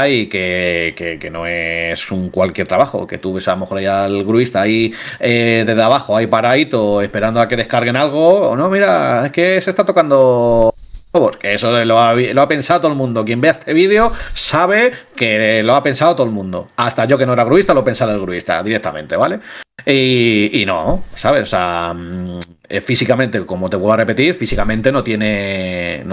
Y que no es un cualquier trabajo. Que tú ves a lo mejor ahí al gruista ahí desde abajo, ahí paradito, esperando a que descarguen algo. O no, mira, es que se está tocando... Que eso lo ha pensado todo el mundo. Quien vea este vídeo sabe que lo ha pensado todo el mundo. Hasta yo, que no era gruista, lo he pensado el gruista directamente, ¿vale? Y no, ¿sabes? O sea, físicamente, como te vuelvo a repetir, físicamente no tienes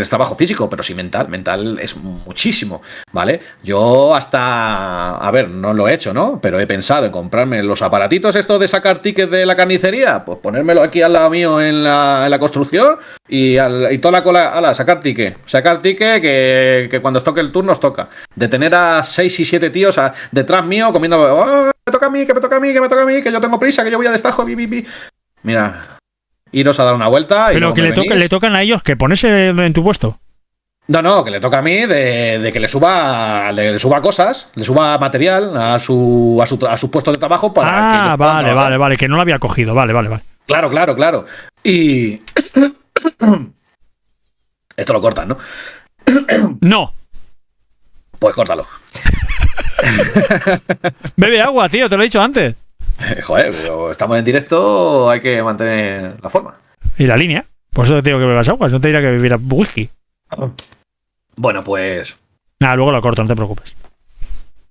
trabajo físico, pero sí mental. Mental es muchísimo, ¿vale? Yo hasta, a ver, no lo he hecho, ¿no? Pero he pensado en comprarme los aparatitos estos de sacar tickets de la carnicería, pues ponérmelo aquí al lado mío en la construcción y toda la cola, ala, sacar ticket que cuando os toque el turno os toca. De tener a 6 y 7 tíos detrás mío comiendo, me toca a mí, que yo tengo prisa, que yo voy a destajo, Mira, iros a dar una vuelta. Pero que le tocan a ellos que ponerse en tu puesto. No, que le toca a mí de que le suba cosas, le suba material a su puesto de trabajo para que vale, que no lo había cogido, vale. Claro. Y esto lo cortan, ¿no? No. Pues córtalo. Bebe agua, tío, te lo he dicho antes. Joder, pero estamos en directo, hay que mantener la forma. Y la línea. Por eso te digo que bebas agua, no te dirá que bebiera whisky. Bueno, pues... Nada, luego lo corto, no te preocupes.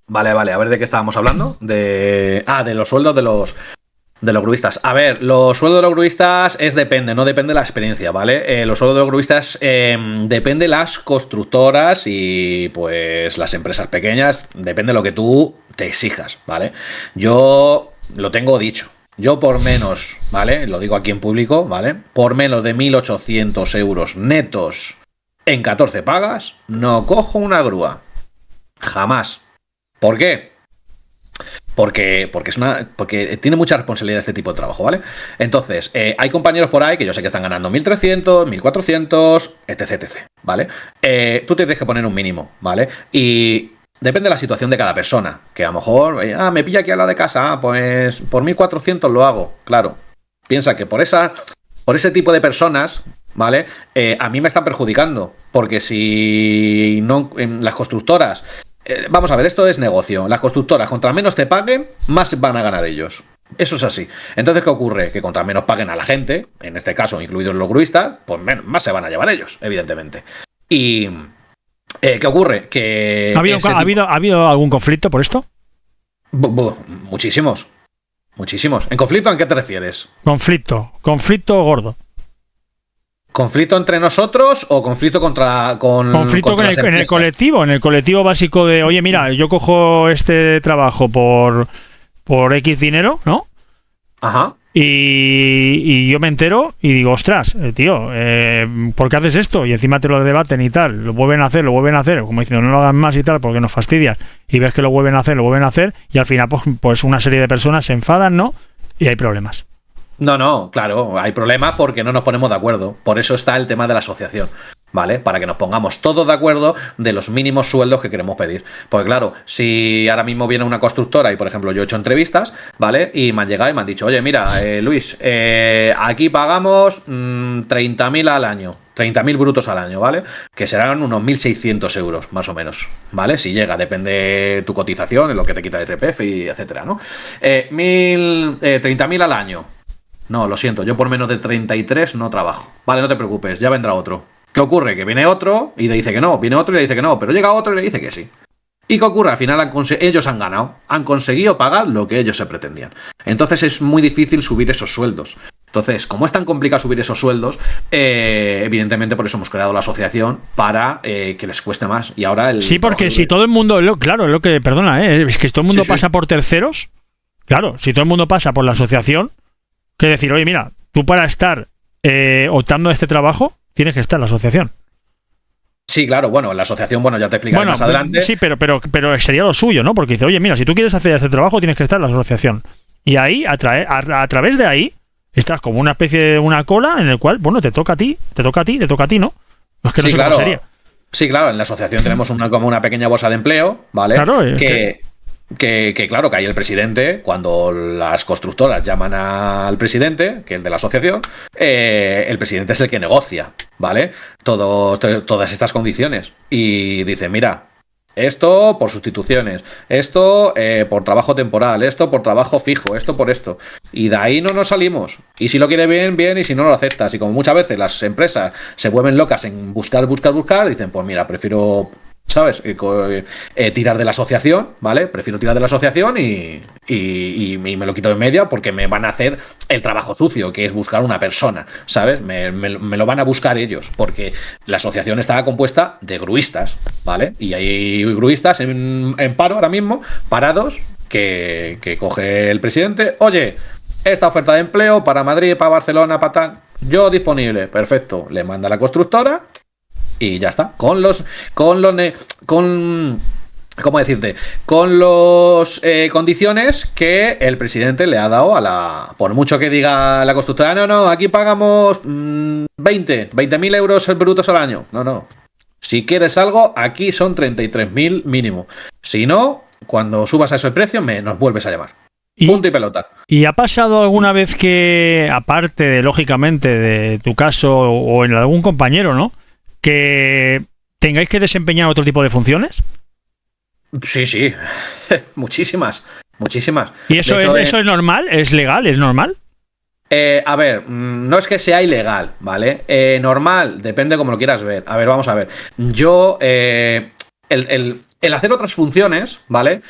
Vale, a ver de qué estábamos hablando. De los sueldos de los gruistas. A ver, los sueldos de los gruistas no depende de la experiencia, ¿vale? Los sueldos de los gruistas depende de las constructoras y pues las empresas pequeñas, depende de lo que tú te exijas, ¿vale? Yo lo tengo dicho. Yo por menos, ¿vale? Lo digo aquí en público, ¿vale? Por menos de 1.800 euros netos en 14 pagas, no cojo una grúa. Jamás. ¿Por qué? Porque tiene mucha responsabilidad este tipo de trabajo, ¿vale? Entonces, hay compañeros por ahí que yo sé que están ganando 1.300, 1.400, etc, ¿vale? Tú tienes que poner un mínimo, ¿vale? Y depende de la situación de cada persona. Que a lo mejor, me pilla aquí a la de casa, pues por 1.400 lo hago, claro. Piensa que por ese tipo de personas, ¿vale? A mí me están perjudicando. Porque si no, las constructoras... vamos a ver, esto es negocio. Las constructoras, contra menos te paguen, más van a ganar ellos. Eso es así. Entonces, ¿qué ocurre? Que contra menos paguen a la gente, en este caso incluidos los gruistas, pues más se van a llevar ellos, evidentemente. Y... ¿qué ocurre? Que ¿Ha habido algún conflicto por esto? Muchísimos. ¿En conflicto en qué te refieres? Conflicto gordo. ¿Conflicto entre nosotros o conflicto conflicto en el colectivo? En el colectivo básico de, oye, mira, yo cojo este trabajo por X dinero, ¿no? Ajá. Y yo me entero y digo, ostras, tío, ¿por qué haces esto? Y encima te lo debaten y tal, lo vuelven a hacer, como diciendo, no lo hagan más y tal, porque nos fastidias. Y ves que lo vuelven a hacer, y al final, pues una serie de personas se enfadan, ¿no? Y hay problemas. No, claro, hay problemas porque no nos ponemos de acuerdo. Por eso está el tema de la asociación. ¿vale? Para que nos pongamos todos de acuerdo de los mínimos sueldos que queremos pedir. Porque claro, si ahora mismo viene una constructora y, por ejemplo, yo he hecho entrevistas, ¿vale? Y me han llegado y me han dicho, oye, mira, Luis, aquí pagamos 30.000 al año. 30.000 brutos al año, ¿vale? Que serán unos 1.600 euros, más o menos, ¿vale? Si llega, depende tu cotización, en lo que te quita el IRPF y etcétera, ¿no? 30.000 al año. No, lo siento, yo por menos de 33 no trabajo. Vale, no te preocupes, ya vendrá otro. ¿Qué ocurre? Que viene otro y le dice que no, viene otro y le dice que no, pero llega otro y le dice que sí. ¿Y qué ocurre? Al final ellos han ganado, han conseguido pagar lo que ellos se pretendían. Entonces es muy difícil subir esos sueldos. Entonces, como es tan complicado subir esos sueldos, evidentemente por eso hemos creado la asociación para que les cueste más. Y ahora sí, porque si todo el mundo, claro, es lo que, perdona, es que si todo el mundo pasa por terceros, claro, si todo el mundo pasa por la asociación, que decir, oye, mira, tú para estar optando a este trabajo, tienes que estar en la asociación. Sí, claro, bueno, la asociación, bueno, ya te explicaré más adelante. Sí, pero sería lo suyo, ¿no? Porque dice, oye, mira, si tú quieres hacer este trabajo, tienes que estar en la asociación. Y ahí, a través de ahí, estás como una especie de una cola en el cual, bueno, te toca a ti, ¿no? Es que no sé claro. Cómo sería. Sí, claro, en la asociación tenemos como una pequeña bolsa de empleo, ¿vale? Claro, que claro, que hay el presidente, cuando las constructoras llaman al presidente, que es el de la asociación, el presidente es el que negocia, ¿vale? Todas estas condiciones. Y dice, mira, esto por sustituciones, esto por trabajo temporal, esto por trabajo fijo, esto por esto. Y de ahí no nos salimos. Y si lo quiere bien, bien, y si no lo aceptas. Y como muchas veces las empresas se vuelven locas en buscar, dicen, pues mira, prefiero... ¿Sabes? Tirar de la asociación, ¿vale? Prefiero tirar de la asociación y me lo quito de media porque me van a hacer el trabajo sucio, que es buscar una persona, ¿sabes? Me lo van a buscar ellos, porque la asociación está compuesta de gruistas, ¿vale? Y hay gruistas en paro ahora mismo, parados, que coge el presidente, oye, esta oferta de empleo para Madrid, para Barcelona, para tal, yo disponible, perfecto, le manda a la constructora. Y ya está. ¿Cómo decirte? Con los condiciones que el presidente le ha dado a la... Por mucho que diga la constructora, no, aquí pagamos 20.000 euros brutos al año. No. Si quieres algo, aquí son 33.000 mínimo. Si no, cuando subas a ese precio, nos vuelves a llamar. Punto y pelota. ¿Y ha pasado alguna vez que, aparte de, lógicamente, de tu caso o en algún compañero, ¿no?, que tengáis que desempeñar otro tipo de funciones? Sí. Muchísimas. ¿Y eso es normal? ¿Es legal? ¿Es normal? A ver, no es que sea ilegal, ¿vale? Normal, depende como lo quieras ver. A ver, vamos a ver. Yo, el hacer otras funciones, ¿vale?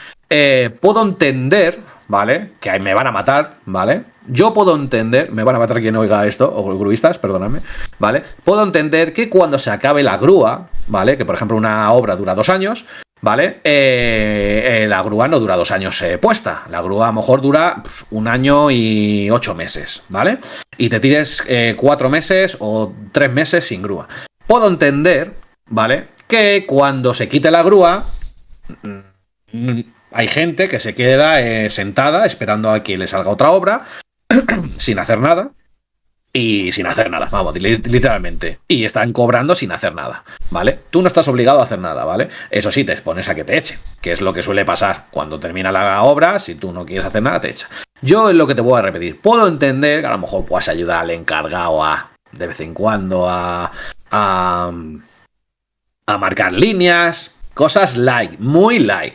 Puedo entender, ¿vale? Que me van a matar, ¿vale? Yo puedo entender, me van a matar quien oiga esto, o gruistas, perdóname, ¿vale? Puedo entender que cuando se acabe la grúa, ¿vale? Que por ejemplo una obra dura 2 años, ¿vale? La grúa no dura 2 años puesta. La grúa a lo mejor dura 1 año y 8 meses, ¿vale? Y te tires 4 meses o 3 meses sin grúa. Puedo entender, ¿vale?, que cuando se quite la grúa... hay gente que se queda sentada esperando a que le salga otra obra sin hacer nada. Y sin hacer nada, vamos, literalmente. Y están cobrando sin hacer nada, ¿vale? Tú no estás obligado a hacer nada, ¿vale? Eso sí, te expones a que te echen, que es lo que suele pasar. Cuando termina la obra, si tú no quieres hacer nada, te echa. Yo es lo que te voy a repetir. Puedo entender que a lo mejor puedas ayudar al encargado de vez en cuando a marcar líneas, cosas light, muy light,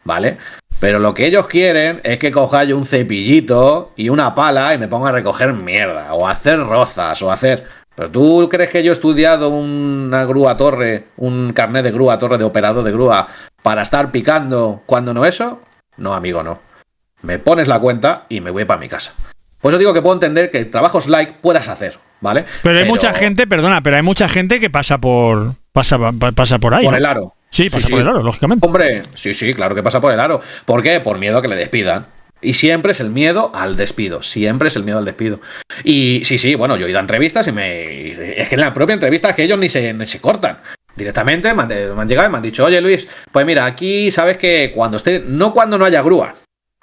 ¿vale? Pero lo que ellos quieren es que coja yo un cepillito y una pala y me ponga a recoger mierda, o a hacer rozas, o a hacer... ¿Pero tú crees que yo he estudiado una grúa torre, un carnet de grúa torre de operador de grúa para estar picando cuando no eso? No, amigo, no. Me pones la cuenta y me voy para mi casa. Por eso digo que puedo entender que trabajos like puedas hacer, ¿vale? Pero hay mucha gente, perdona, pero hay mucha gente que pasa por ahí. Por ¿no? el aro. Sí, pasa por el aro, lógicamente. Hombre, sí, claro que pasa por el aro. ¿Por qué? Por miedo a que le despidan. Y siempre es el miedo al despido. Siempre es el miedo al despido. Y sí, bueno, yo he ido a entrevistas y es que en la propia entrevista es que ellos ni se cortan. Directamente me han llegado y me han dicho, oye Luis, pues mira, aquí sabes que cuando no haya grúa.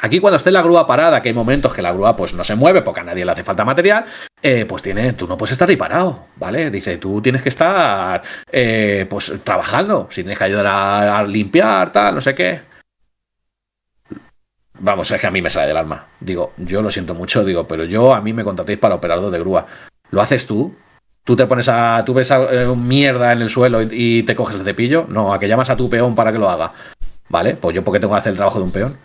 Aquí cuando esté la grúa parada, que hay momentos que la grúa pues no se mueve porque a nadie le hace falta material, pues tú no puedes estar ahí parado, ¿vale? Dice, tú tienes que estar pues trabajando, si tienes que ayudar a limpiar, tal, no sé qué. Vamos, es que a mí me sale del alma. Digo, yo lo siento mucho, pero a mí me contratéis para operador de grúa. ¿Lo haces tú? ¿Tú te pones tú ves mierda en el suelo y te coges el cepillo? No, a que llamas a tu peón para que lo haga. ¿Vale? Pues yo, ¿por qué tengo que hacer el trabajo de un peón?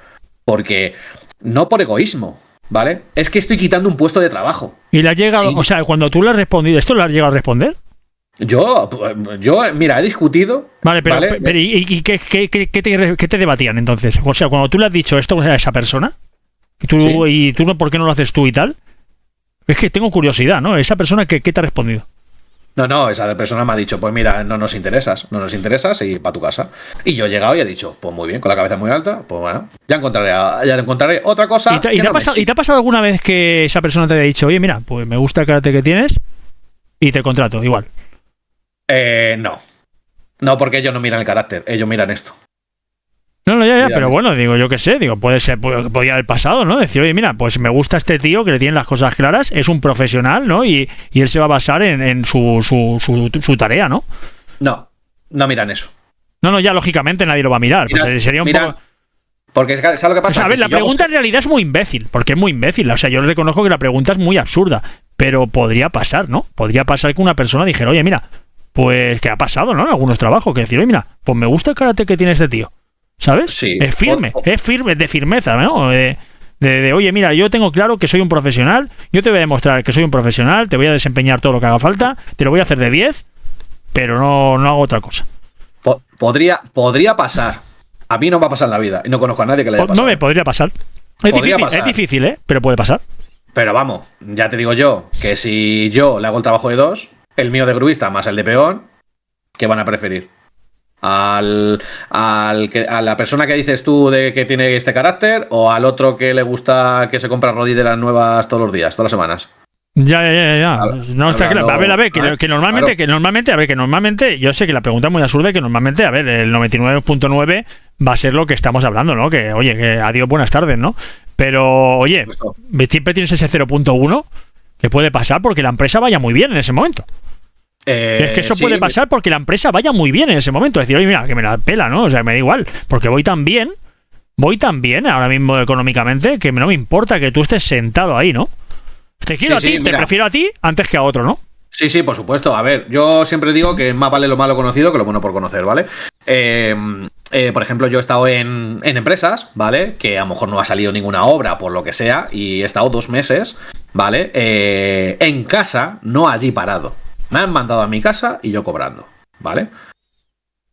Porque no por egoísmo, ¿vale? Es que estoy quitando un puesto de trabajo. Y le ha llegado, sí. O sea, cuando tú le has respondido, ¿esto lo has llegado a responder? Yo, mira, he discutido. Vale, pero ¿y qué te debatían entonces? O sea, cuando tú le has dicho esto a esa persona, y tú, ¿por qué no lo haces tú y tal? Es que tengo curiosidad, ¿no? Esa persona, ¿qué te ha respondido? No, esa persona me ha dicho, pues mira, no nos interesas y para tu casa. Y yo he llegado y he dicho, pues muy bien, con la cabeza muy alta, pues bueno, ya encontraré otra cosa. ¿Y te ha pasado alguna vez que esa persona te haya dicho, oye, mira, pues me gusta el karate que tienes y te contrato, igual? No, porque ellos no miran el carácter, ellos miran esto. No, ya, pero bueno, yo qué sé, puede ser, podría haber pasado, ¿no? Decir, oye, mira, pues me gusta este tío que le tiene las cosas claras, es un profesional, ¿no? Y él se va a basar en su tarea, ¿no? No miran eso. No, ya lógicamente nadie lo va a mirar. Pues sería un poco... Porque ¿sabes lo que pasa? O sea, a ver, la pregunta en realidad es muy imbécil, porque es muy imbécil. O sea, yo reconozco que la pregunta es muy absurda, pero podría pasar, ¿no? Podría pasar que una persona dijera, oye, mira, pues que ha pasado, ¿no? En algunos trabajos, que decir, oye, mira, pues me gusta el karate que tiene este tío. ¿Sabes? Sí. Es firme, de firmeza, ¿no? De oye, mira, yo tengo claro que soy un profesional, yo te voy a demostrar que soy un profesional, te voy a desempeñar todo lo que haga falta, te lo voy a hacer de 10, pero no hago otra cosa. Podría pasar. A mí no va a pasar en la vida y no conozco a nadie que le haya pasado. No me podría pasar. Es difícil, pero puede pasar. Pero vamos, ya te digo yo que si yo le hago el trabajo de 2, el mío de gruista más el de peón, ¿qué van a preferir? A la persona que dices tú de que tiene este carácter o al otro que le gusta que se compra rodilleras nuevas todos los días, todas las semanas. Ya. No está claro. A ver, que normalmente, yo sé que la pregunta es muy absurda y que normalmente, a ver, el 99.9 va a ser lo que estamos hablando, ¿no? Que, oye, que adiós, buenas tardes, ¿no? Pero, oye, siempre tienes ese 0.1 que puede pasar porque la empresa vaya muy bien en ese momento. Es que eso puede pasar porque la empresa vaya muy bien en ese momento. Es decir, oye, mira, que me la pela, ¿no? O sea, me da igual. Porque voy tan bien ahora mismo económicamente que no me importa que tú estés sentado ahí, ¿no? Te quiero a ti, te prefiero a ti antes que a otro, ¿no? Sí, por supuesto. A ver, yo siempre digo que más vale lo malo conocido que lo bueno por conocer, ¿vale? Por ejemplo, yo he estado en empresas, ¿vale? Que a lo mejor no ha salido ninguna obra por lo que sea y he estado 2 meses, ¿vale? En casa, no allí parado. Me han mandado a mi casa y yo cobrando, ¿vale?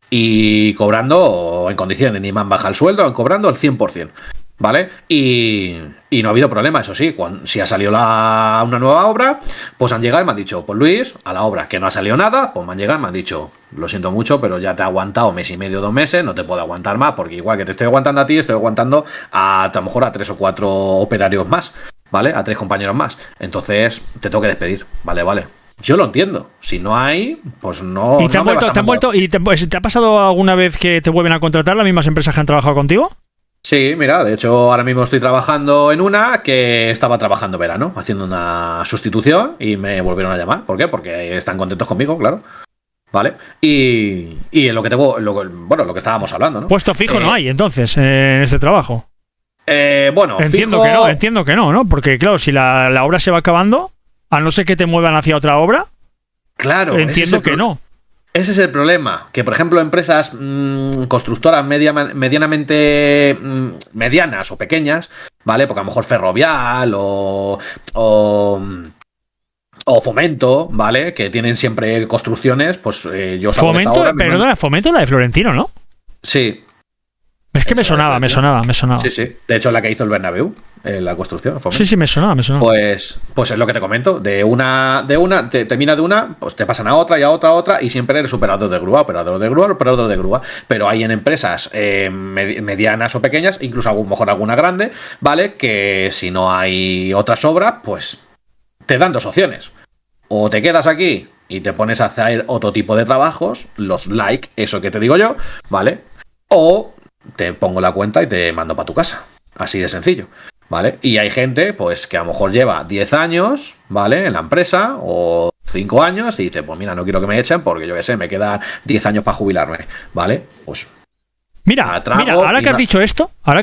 Y cobrando en condiciones, ni me han bajado el sueldo, cobrando el 100%, ¿vale? Y no ha habido problema, eso sí, si ha salido una nueva obra, pues han llegado y me han dicho, pues Luis, a la obra que no ha salido nada, pues me han llegado y me han dicho, lo siento mucho, pero ya te he aguantado 1 mes y medio, 2 meses, no te puedo aguantar más, porque igual que te estoy aguantando a ti, estoy aguantando a lo mejor a 3 o 4 operarios más, ¿vale? A 3 compañeros más. Entonces, te tengo que despedir, vale. Yo lo entiendo. Si no hay, pues no. ¿Y te ha pasado alguna vez que te vuelven a contratar las mismas empresas que han trabajado contigo? Sí, mira, de hecho ahora mismo estoy trabajando en una que estaba trabajando verano, haciendo una sustitución y me volvieron a llamar. ¿Por qué? Porque están contentos conmigo, claro. ¿Vale? Y en lo que estábamos hablando, ¿no? Puesto fijo no hay, entonces, en este trabajo. Entiendo que no, ¿no? Porque claro, si la obra se va acabando, a no ser que te muevan hacia otra obra, claro, entiendo que no. Ese es el problema, que por ejemplo empresas constructoras medianamente medianas o pequeñas, ¿vale? Porque a lo mejor Ferrovial o Fomento, ¿vale? Que tienen siempre construcciones, pues yo salgo de esta obra, Fomento la de Florentino, ¿no? Sí. Es que me sonaba. Sí. De hecho, la que hizo el Bernabéu, la construcción. Sí, me sonaba. Pues es lo que te comento. Termina de una, pues te pasan a otra y a otra, y siempre eres operador de grúa. Pero hay en empresas medianas o pequeñas, incluso a lo mejor alguna grande, ¿vale? Que si no hay otras obras, pues te dan 2 opciones. O te quedas aquí y te pones a hacer otro tipo de trabajos, eso que te digo yo, ¿vale? O te pongo la cuenta y te mando para tu casa. Así de sencillo, ¿vale? Y hay gente, pues, que a lo mejor lleva 10 años, ¿vale? En la empresa, o 5 años, y dice, pues mira, no quiero que me echen porque yo qué sé, me quedan 10 años para jubilarme, ¿vale? Pues... Mira, ahora que has dicho esto, ¿a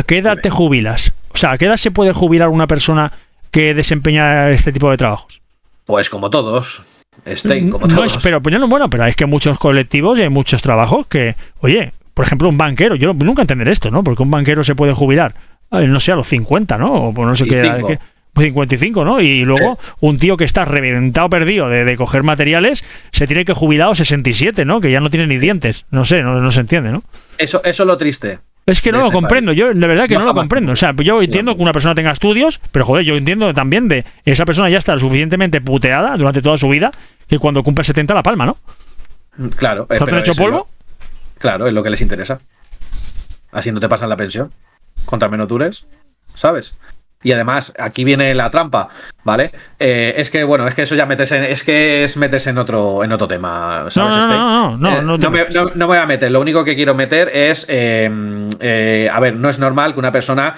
qué edad te jubilas? O sea, ¿a qué edad se puede jubilar una persona que desempeña este tipo de trabajos? Pues como todos, como todos. Pero es que muchos colectivos y hay muchos trabajos que, oye, por ejemplo, un banquero, yo nunca entenderé esto, ¿no? Porque un banquero se puede jubilar, no sé, a los 50, ¿no? O no sé qué edad, 55, ¿no? Y luego un tío que está reventado perdido de coger materiales se tiene que jubilar a los 67, ¿no? Que ya no tiene ni dientes. No sé, no se entiende, ¿no? Eso es lo triste. Es que no lo comprendo, yo de verdad que no lo comprendo. O sea, yo entiendo que una persona tenga estudios, pero joder, yo entiendo también de esa persona ya está suficientemente puteada durante toda su vida que cuando cumple 70 la palma, ¿no? Claro. ¿Te han hecho polvo? Claro, es lo que les interesa. Así no te pasan la pensión. Contra menos dures, ¿sabes? Y además, aquí viene la trampa, ¿vale? Es que eso ya es meterse en otro tema, ¿sabes? No me voy a meter. Lo único que quiero meter es, a ver, no es normal que una persona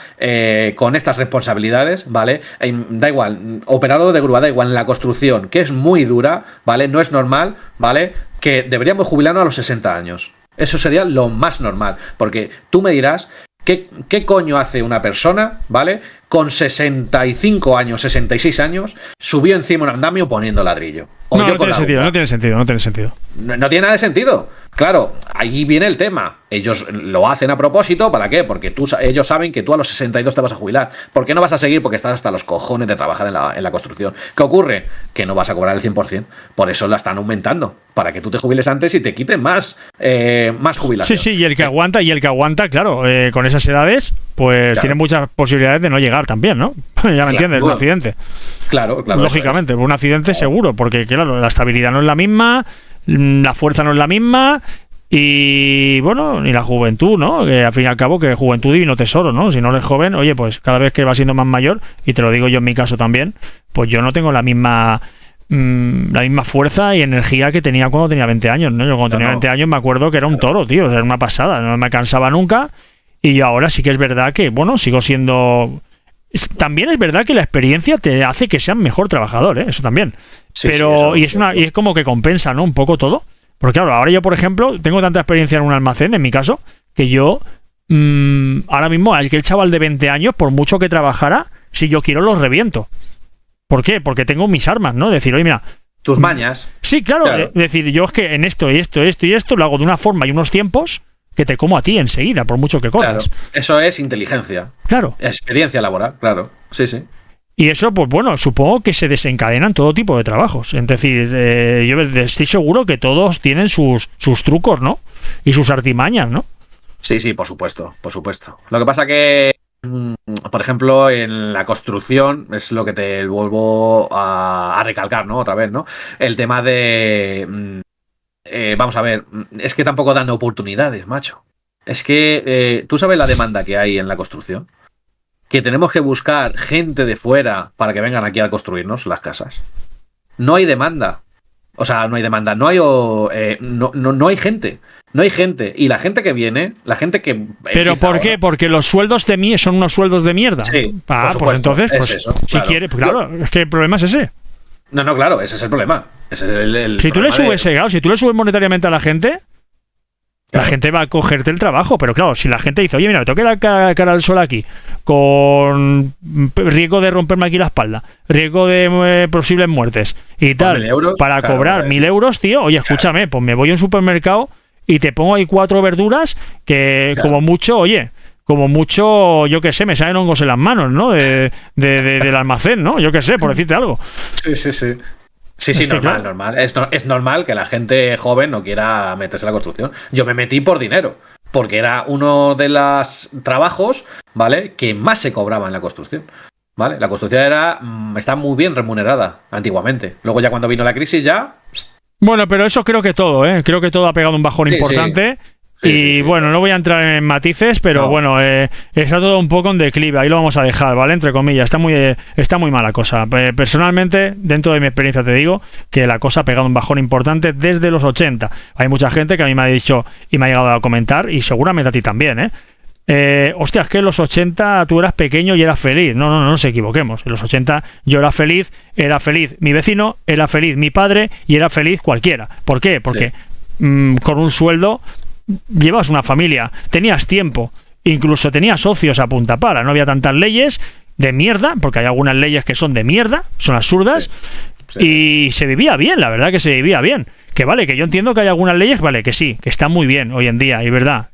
con estas responsabilidades, ¿vale? Da igual, operador de grúa, da igual, en la construcción, que es muy dura, ¿vale? No es normal, ¿vale? Que deberíamos jubilarnos a los 60 años. Eso sería lo más normal, porque tú me dirás... ¿Qué coño hace una persona, ¿vale? Con 65 años, 66 años, subió encima un andamio poniendo ladrillo. No tiene sentido. No tiene nada de sentido. Claro, ahí viene el tema. Ellos lo hacen a propósito, ¿para qué? Porque ellos saben que tú a los 62 te vas a jubilar. ¿Por qué no vas a seguir? Porque estás hasta los cojones de trabajar en la construcción. ¿Qué ocurre? Que no vas a cobrar el 100%. Por eso la están aumentando. Para que tú te jubiles antes y te quiten más jubilación. Sí, y el que aguanta, claro, con esas edades, pues tiene muchas posibilidades de no llegar también, ¿no? Ya me entiendes, un accidente. Claro. Lógicamente, un accidente seguro, porque claro, la estabilidad no es la misma, la fuerza no es la misma y bueno, ni la juventud, ¿no? Que al fin y al cabo que juventud divino tesoro, ¿no? Si no eres joven, oye, pues cada vez que vas siendo más mayor, y te lo digo yo en mi caso también, pues yo no tengo la misma fuerza y energía que tenía cuando tenía 20 años, ¿no? Yo cuando tenía 20 años me acuerdo que era un toro, tío, o sea, era una pasada, no me cansaba nunca, y yo ahora sí que es verdad que, bueno, sigo siendo... También es verdad que la experiencia te hace que seas mejor trabajador, ¿eh? Eso también. Pero, y es como que compensa, ¿no? Un poco todo. Porque claro, ahora yo, por ejemplo, tengo tanta experiencia en un almacén, en mi caso, que yo, ahora mismo, el chaval de 20 años, por mucho que trabajara, si yo quiero, los reviento. ¿Por qué? Porque tengo mis armas, ¿no? Decir, oye, mira... Tus mañas. Sí, claro. Decir, yo es que en esto y esto lo hago de una forma y unos tiempos que te como a ti enseguida, por mucho que corras. Claro, eso es inteligencia. Claro. Experiencia laboral, claro. Sí. Y eso, pues bueno, supongo que se desencadenan todo tipo de trabajos. Es decir, yo estoy seguro que todos tienen sus trucos, ¿no? Y sus artimañas, ¿no? Sí, por supuesto. Lo que pasa que, por ejemplo, en la construcción, es lo que te vuelvo a recalcar, ¿no? Otra vez, ¿no? El tema de... vamos a ver, es que tampoco dan oportunidades, macho. Es que tú sabes la demanda que hay en la construcción. Que tenemos que buscar gente de fuera para que vengan aquí a construirnos las casas. No hay demanda. O sea, no hay demanda. No hay gente. No hay gente. Y la gente que viene, la gente que... ¿Pero por qué? Porque los sueldos son unos sueldos de mierda. Sí, pues entonces, pues, eso, si claro. quiere... Pues claro, es que el problema es ese. No, claro, ese es el problema. Ese es el si tú le subes monetariamente a la gente, la gente va a cogerte el trabajo. Pero claro, si la gente dice, oye, mira, me tengo que dar cara al sol aquí, con riesgo de romperme aquí la espalda, riesgo de posibles muertes y tal, 1.000 euros, para cobrar 1.000 euros, tío, oye, escúchame, pues me voy a un supermercado y te pongo ahí 4 verduras que como mucho, yo qué sé, me salen hongos en las manos, ¿no? Del almacén, ¿no? Yo qué sé, por decirte algo. Sí. Sí, normal. Es normal que la gente joven no quiera meterse en la construcción. Yo me metí por dinero, porque era uno de los trabajos, ¿vale?, que más se cobraba en la construcción. ¿Vale? La construcción está muy bien remunerada antiguamente. Luego ya cuando vino la crisis ya... Bueno, pero eso creo que todo, ¿eh? Creo que todo ha pegado un bajón importante. Sí. Bueno, no voy a entrar en matices, pero bueno, está todo un poco en declive, ahí lo vamos a dejar, ¿vale? Entre comillas, está muy mala cosa. Personalmente, dentro de mi experiencia te digo que la cosa ha pegado un bajón importante desde los 80. Hay mucha gente que a mí me ha dicho y me ha llegado a comentar, y seguramente a ti también, hostia, es que en los 80 tú eras pequeño y eras feliz. No nos equivoquemos. En los 80 yo era feliz mi vecino, era feliz mi padre y era feliz cualquiera. ¿Por qué? Porque con un sueldo llevas una familia, tenías tiempo, incluso tenías socios a punta pala, no había tantas leyes de mierda, porque hay algunas leyes que son de mierda, son absurdas, y se vivía bien, la verdad que se vivía bien. Que vale, que yo entiendo que hay algunas leyes, vale, que sí, que están muy bien hoy en día, y verdad,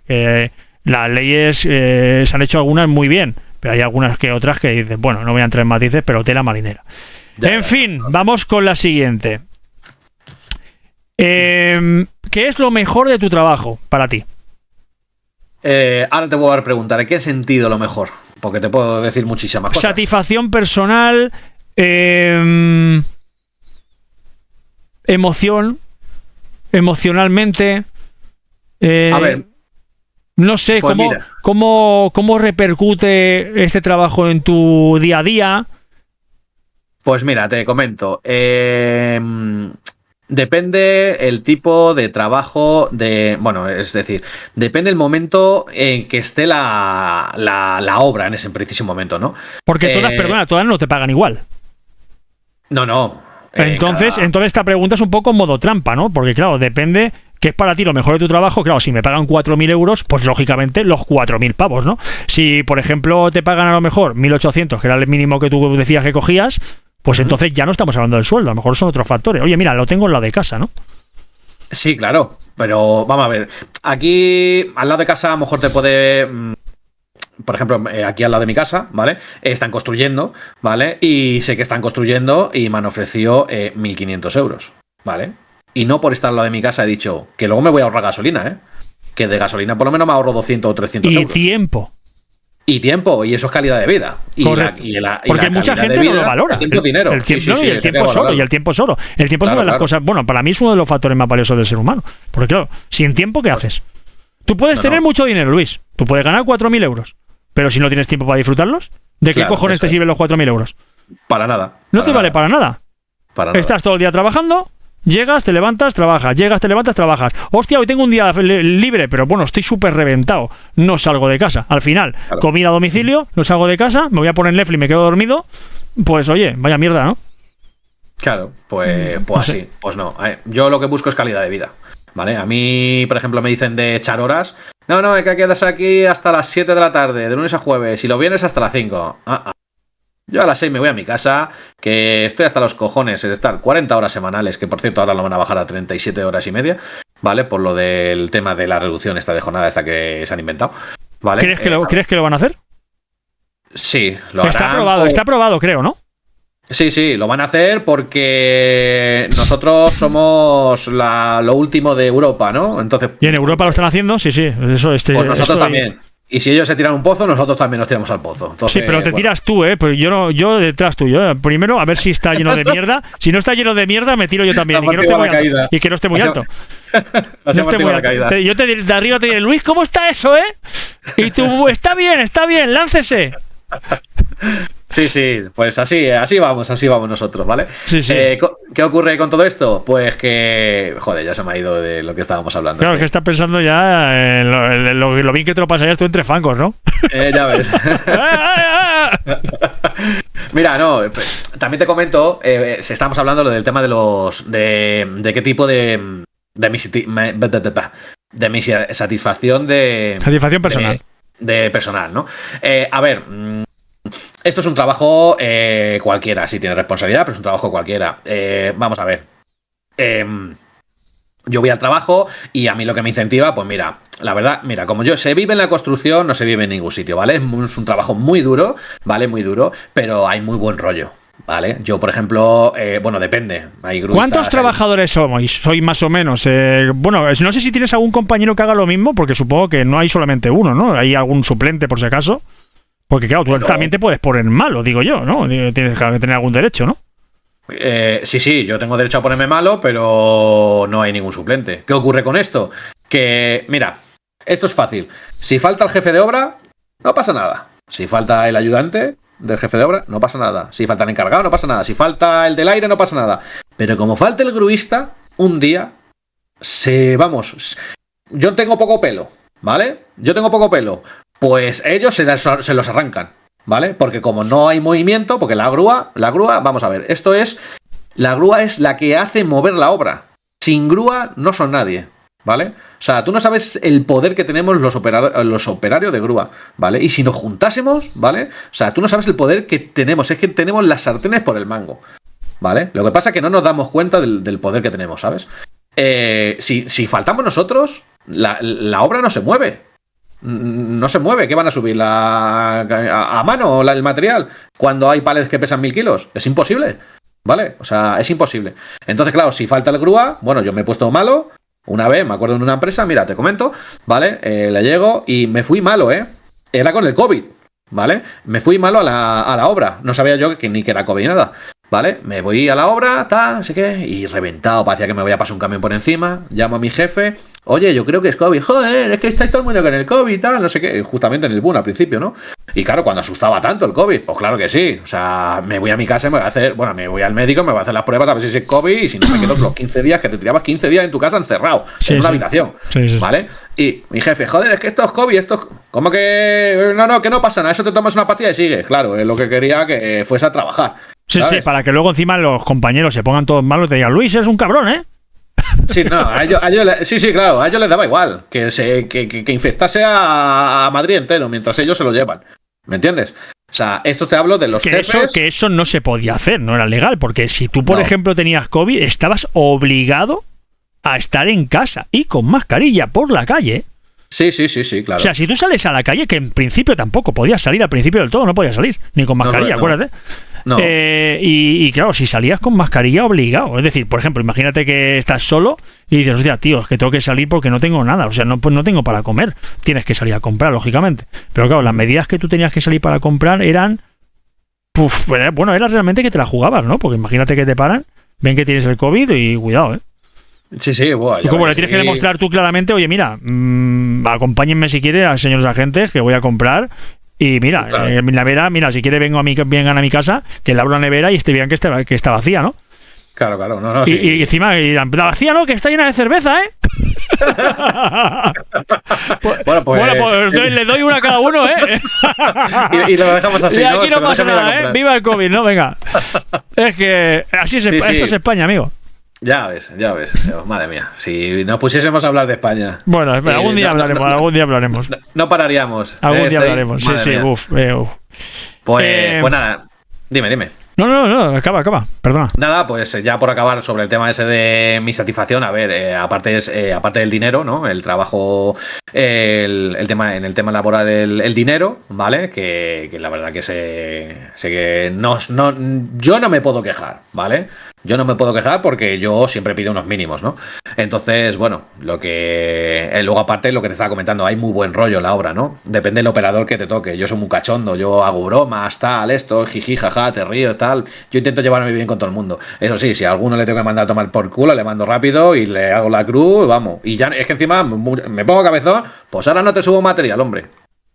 las leyes se han hecho algunas muy bien, pero hay algunas que otras que dicen, bueno, no voy a entrar en matices, pero tela marinera. En fin, vamos con la siguiente. ¿Qué es lo mejor de tu trabajo para ti? Ahora te voy a preguntar, ¿en qué sentido lo mejor? Porque te puedo decir muchísimas cosas. Satisfacción personal, emocionalmente. A ver. No sé, pues cómo repercute este trabajo en tu día a día. Pues mira, te comento. Depende el tipo de trabajo es decir, depende el momento en que esté la obra en ese preciso momento, ¿no? Porque todas no te pagan igual. No. Entonces esta pregunta es un poco modo trampa, ¿no? Porque claro, depende qué es para ti lo mejor de tu trabajo. Claro, si me pagan 4.000 euros, pues lógicamente los 4.000 pavos, ¿no? Si, por ejemplo, te pagan a lo mejor 1.800, que era el mínimo que tú decías que cogías, pues entonces ya no estamos hablando del sueldo, a lo mejor son otros factores. Oye, mira, lo tengo en lado de casa, ¿no? Sí, claro, pero vamos a ver. Aquí, al lado de casa, a lo mejor te puede... Por ejemplo, aquí al lado de mi casa, ¿vale? Están construyendo, ¿vale? Y sé que están construyendo y me han ofrecido 1.500 euros, ¿vale? Y no por estar al lado de mi casa he dicho que luego me voy a ahorrar gasolina, ¿eh? Que de gasolina por lo menos me ahorro 200 o 300 euros. Y tiempo, y eso es calidad de vida. Porque mucha gente no lo valora. El tiempo es dinero. El tiempo es oro. Y el tiempo es oro. El tiempo es una de las cosas. Bueno, para mí es uno de los factores más valiosos del ser humano. Porque claro, sin tiempo, ¿qué haces? Tú puedes tener mucho dinero, Luis. Tú puedes ganar 4.000 euros. Pero si no tienes tiempo para disfrutarlos, ¿de qué cojones te sirven los 4.000 euros? Para nada. No te vale para nada. Estás todo el día trabajando. Llegas, te levantas, trabajas. Llegas, te levantas, trabajas. Hostia, hoy tengo un día libre, pero bueno, estoy súper reventado. No salgo de casa. Al final, comida a domicilio, no salgo de casa, me voy a poner Netflix y me quedo dormido. Pues oye, vaya mierda, ¿no? Claro, pues así. Pues no. Yo lo que busco es calidad de vida. ¿Vale? A mí, por ejemplo, me dicen de echar horas. No, hay que quedarse aquí hasta las 7 de la tarde, de lunes a jueves, y lo vienes hasta las 5. Yo a las 6 me voy a mi casa, que estoy hasta los cojones de estar 40 horas semanales, que por cierto ahora lo van a bajar a 37 horas y media, ¿vale? Por lo del tema de la reducción esta de jornada esta que se han inventado, ¿vale? ¿Crees que lo van a hacer? Sí, lo harán. Está aprobado, creo, ¿no? Sí, lo van a hacer porque nosotros somos lo último de Europa, ¿no? Entonces, y en Europa lo están haciendo, sí. Pues nosotros también. Y si ellos se tiran un pozo, nosotros también nos tiramos al pozo. Entonces, sí, pero te tiras tú, ¿eh? Pero yo detrás tuyo. Primero, a ver si está lleno de mierda. Si no está lleno de mierda, me tiro yo también. Y que no esté muy alto. Yo de arriba te diré, Luis, ¿cómo está eso, eh? Y tú, está bien, láncese. Sí, pues así vamos nosotros, ¿vale? Sí. ¿Qué ocurre con todo esto? Pues que, joder, ya se me ha ido de lo que estábamos hablando. Claro, que estás pensando ya en lo bien que te lo pasarías tú entre fangos, ¿no? Ya ves. Mira, también te comento, si estamos hablando del tema de qué tipo de mi satisfacción de... Satisfacción personal. De personal, ¿no? A ver... Esto es un trabajo cualquiera, sí tiene responsabilidad, pero es un trabajo cualquiera. Vamos a ver. Yo voy al trabajo y a mí lo que me incentiva, pues mira, la verdad, como se vive en la construcción, no se vive en ningún sitio, ¿vale? Es un trabajo muy duro, ¿vale? Muy duro, pero hay muy buen rollo, ¿vale? Yo, por ejemplo, depende. ¿Cuántos trabajadores sois más o menos? No sé si tienes algún compañero que haga lo mismo, porque supongo que no hay solamente uno, ¿no? Hay algún suplente por si acaso. Porque claro, tú también te puedes poner malo, digo yo, ¿no? Tienes que tener algún derecho, ¿no? Sí, yo tengo derecho a ponerme malo, pero no hay ningún suplente. ¿Qué ocurre con esto? Que, mira, esto es fácil. Si falta el jefe de obra, no pasa nada. Si falta el ayudante del jefe de obra, no pasa nada. Si falta el encargado, no pasa nada. Si falta el del aire, no pasa nada. Pero como falta el gruista, un día yo tengo poco pelo, ¿vale? Yo tengo poco pelo. pues ellos se los arrancan, ¿vale? Porque como no hay movimiento, porque la grúa, vamos a ver, la grúa es la que hace mover la obra. Sin grúa no son nadie, ¿vale? O sea, tú no sabes el poder que tenemos los operarios de grúa, ¿vale? Y si nos juntásemos, ¿vale? O sea, tú no sabes el poder que tenemos, es que tenemos las sartenes por el mango, ¿vale? Lo que pasa es que no nos damos cuenta del poder que tenemos, ¿sabes? Si faltamos nosotros, la obra no se mueve. No se mueve. ¿Qué van a subir? ¿A mano el material? Cuando hay palets que pesan 1000 kilos. Es imposible, ¿vale? O sea, es imposible. Entonces, claro, si falta el grúa, bueno, yo me he puesto malo. Una vez, me acuerdo en una empresa, mira, te comento, ¿vale? Le llego y me fui malo, Era con el COVID, ¿vale? Me fui malo a la obra. No sabía yo ni que era COVID ni nada, ¿vale? Me voy a la obra, tal, no sé qué, y reventado, parecía que me voy a pasar un camión por encima. Llamo a mi jefe, oye, yo creo que es COVID. Joder, es que estáis todo el mundo con el COVID, tal, no sé qué. Justamente en el boom al principio, ¿no? Y claro, cuando asustaba tanto el COVID, pues claro que sí. O sea, me voy a mi casa y me voy al médico, me voy a hacer las pruebas a ver si es COVID y si no me quedo los 15 días, que te tirabas 15 días en tu casa encerrado, en una habitación, ¿vale? Y mi jefe, joder, es que esto es COVID, ¿cómo que? No, que no pasa nada, eso te tomas una pastilla y sigue. Claro, es lo que quería que fuese a trabajar. Sí, ¿sabes? Sí, para que luego encima los compañeros se pongan todos malos y te digan, Luis, es un cabrón, ¿eh? Sí, no, sí, claro, a ellos les daba igual que infectase a Madrid entero mientras ellos se lo llevan. ¿Me entiendes? O sea, esto te hablo de los jefes. Que eso no se podía hacer, no era legal, porque si tú, por ejemplo, tenías COVID, estabas obligado a estar en casa y con mascarilla por la calle. Sí, claro. O sea, si tú sales a la calle, que en principio tampoco podías salir, al principio del todo no podías salir, ni con mascarilla, acuérdate. No. Y claro, si salías con mascarilla obligado, es decir, por ejemplo, imagínate que estás solo y dices, hostia, tío, es que tengo que salir porque no tengo nada, o sea, no tengo para comer, tienes que salir a comprar, lógicamente. Pero claro, las medidas que tú tenías que salir para comprar eran, bueno, era realmente que te la jugabas, ¿no? Porque imagínate que te paran, ven que tienes el COVID y cuidado, ¿eh? Sí, bueno. Como le tienes que demostrar tú claramente, oye, mira, acompáñenme si quieres a señores agentes que voy a comprar. Y mira, claro. En mi nevera, mira, si quiere vengan a mi casa, que le abro la nevera y vean que está vacía, ¿no? Claro, no, sí. Y encima, la vacía, ¿no? Que está llena de cerveza, ¿eh? pues le doy una a cada uno, ¿eh? y lo dejamos así, y aquí no pasa nada, ¿eh? Viva el COVID, ¿no? Venga. Es que así es, esto es España, amigo. Ya ves. Madre mía. Si nos pusiésemos a hablar de España. Bueno, algún día hablaremos. No pararíamos. Algún día hablaremos. Sí, uf. Pues nada. Dime. No, acaba, perdona. Nada, pues ya por acabar sobre el tema ese de mi satisfacción, a ver, aparte del dinero, ¿no? El trabajo, el tema laboral, el dinero, ¿vale? Que la verdad que sé que yo no me puedo quejar, ¿vale? Yo no me puedo quejar porque yo siempre pido unos mínimos, ¿no? Entonces, bueno, luego aparte lo que te estaba comentando, hay muy buen rollo en la obra, ¿no? Depende del operador que te toque. Yo soy muy cachondo, yo hago bromas, tal, esto, jiji, jaja, te río, tal. Yo intento llevarme bien con todo el mundo. Eso sí, si a alguno le tengo que mandar a tomar por culo, le mando rápido y le hago la cruz, vamos. Y ya es que encima me pongo cabezón, pues ahora no te subo material, hombre.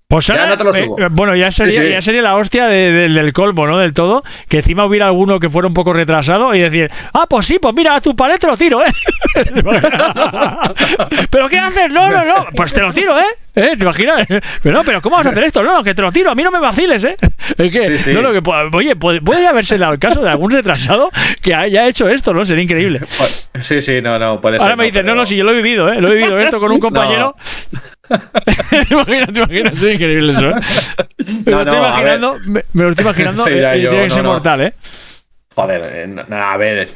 Pues ahora, ya no te lo subo. Bueno, ya sería la hostia del colmo, ¿no? Del todo. Que encima hubiera alguno que fuera un poco retrasado y decir, pues sí, pues mira, a tu palet te lo tiro, ¿eh? ¿Pero qué haces? No. Pues te lo tiro, ¿eh? ¿Te imaginas? Pero ¿cómo vas a hacer esto? No, que te lo tiro, a mí no me vaciles, ¿eh? Es que, sí. Oye, puede haberse dado el caso de algún retrasado que haya hecho esto, ¿no? Sería increíble. Sí, no, puede ser. Ahora me dices, no, sí, yo lo he vivido, ¿eh? Lo he vivido esto con un compañero. Imagínate, es increíble eso, ¿eh? Me lo estoy imaginando y tiene que ser mortal, ¿eh? Joder, a ver,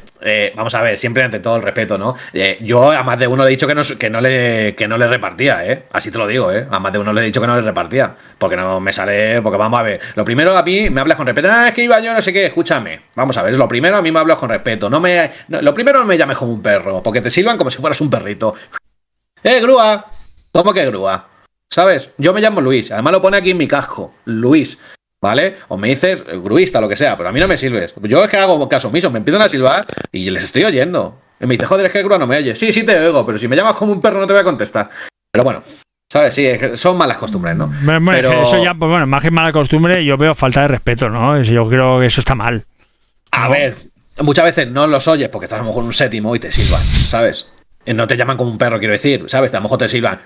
vamos a ver, siempre ante todo el respeto, ¿no? Yo a más de uno le he dicho que no le repartía, ¿eh? Así te lo digo, ¿eh? A más de uno le he dicho que no le repartía, porque no me sale, porque vamos a ver, lo primero a mí me hablas con respeto, es que iba yo no sé qué, escúchame, vamos a ver, lo primero a mí me hablas con respeto, lo primero no me llames como un perro, porque te silban como si fueras un perrito. Grúa, ¿cómo que grúa? ¿Sabes? Yo me llamo Luis, además lo pone aquí en mi casco, Luis. ¿Vale? O me dices gruista, lo que sea, pero a mí no me sirves. Yo es que hago caso omiso, me empiezan a silbar y les estoy oyendo. Y me dice, joder, es que el grúa no me oye. Sí, te oigo, pero si me llamas como un perro no te voy a contestar. Pero bueno, ¿sabes? Sí, son malas costumbres, ¿no? Pero eso ya, pues bueno, más que mala costumbre, yo veo falta de respeto, ¿no? Yo creo que eso está mal. A ver, muchas veces no los oyes porque estás a lo mejor en un séptimo y te silban, ¿sabes? No te llaman como un perro, quiero decir, ¿sabes? A lo mejor te silban.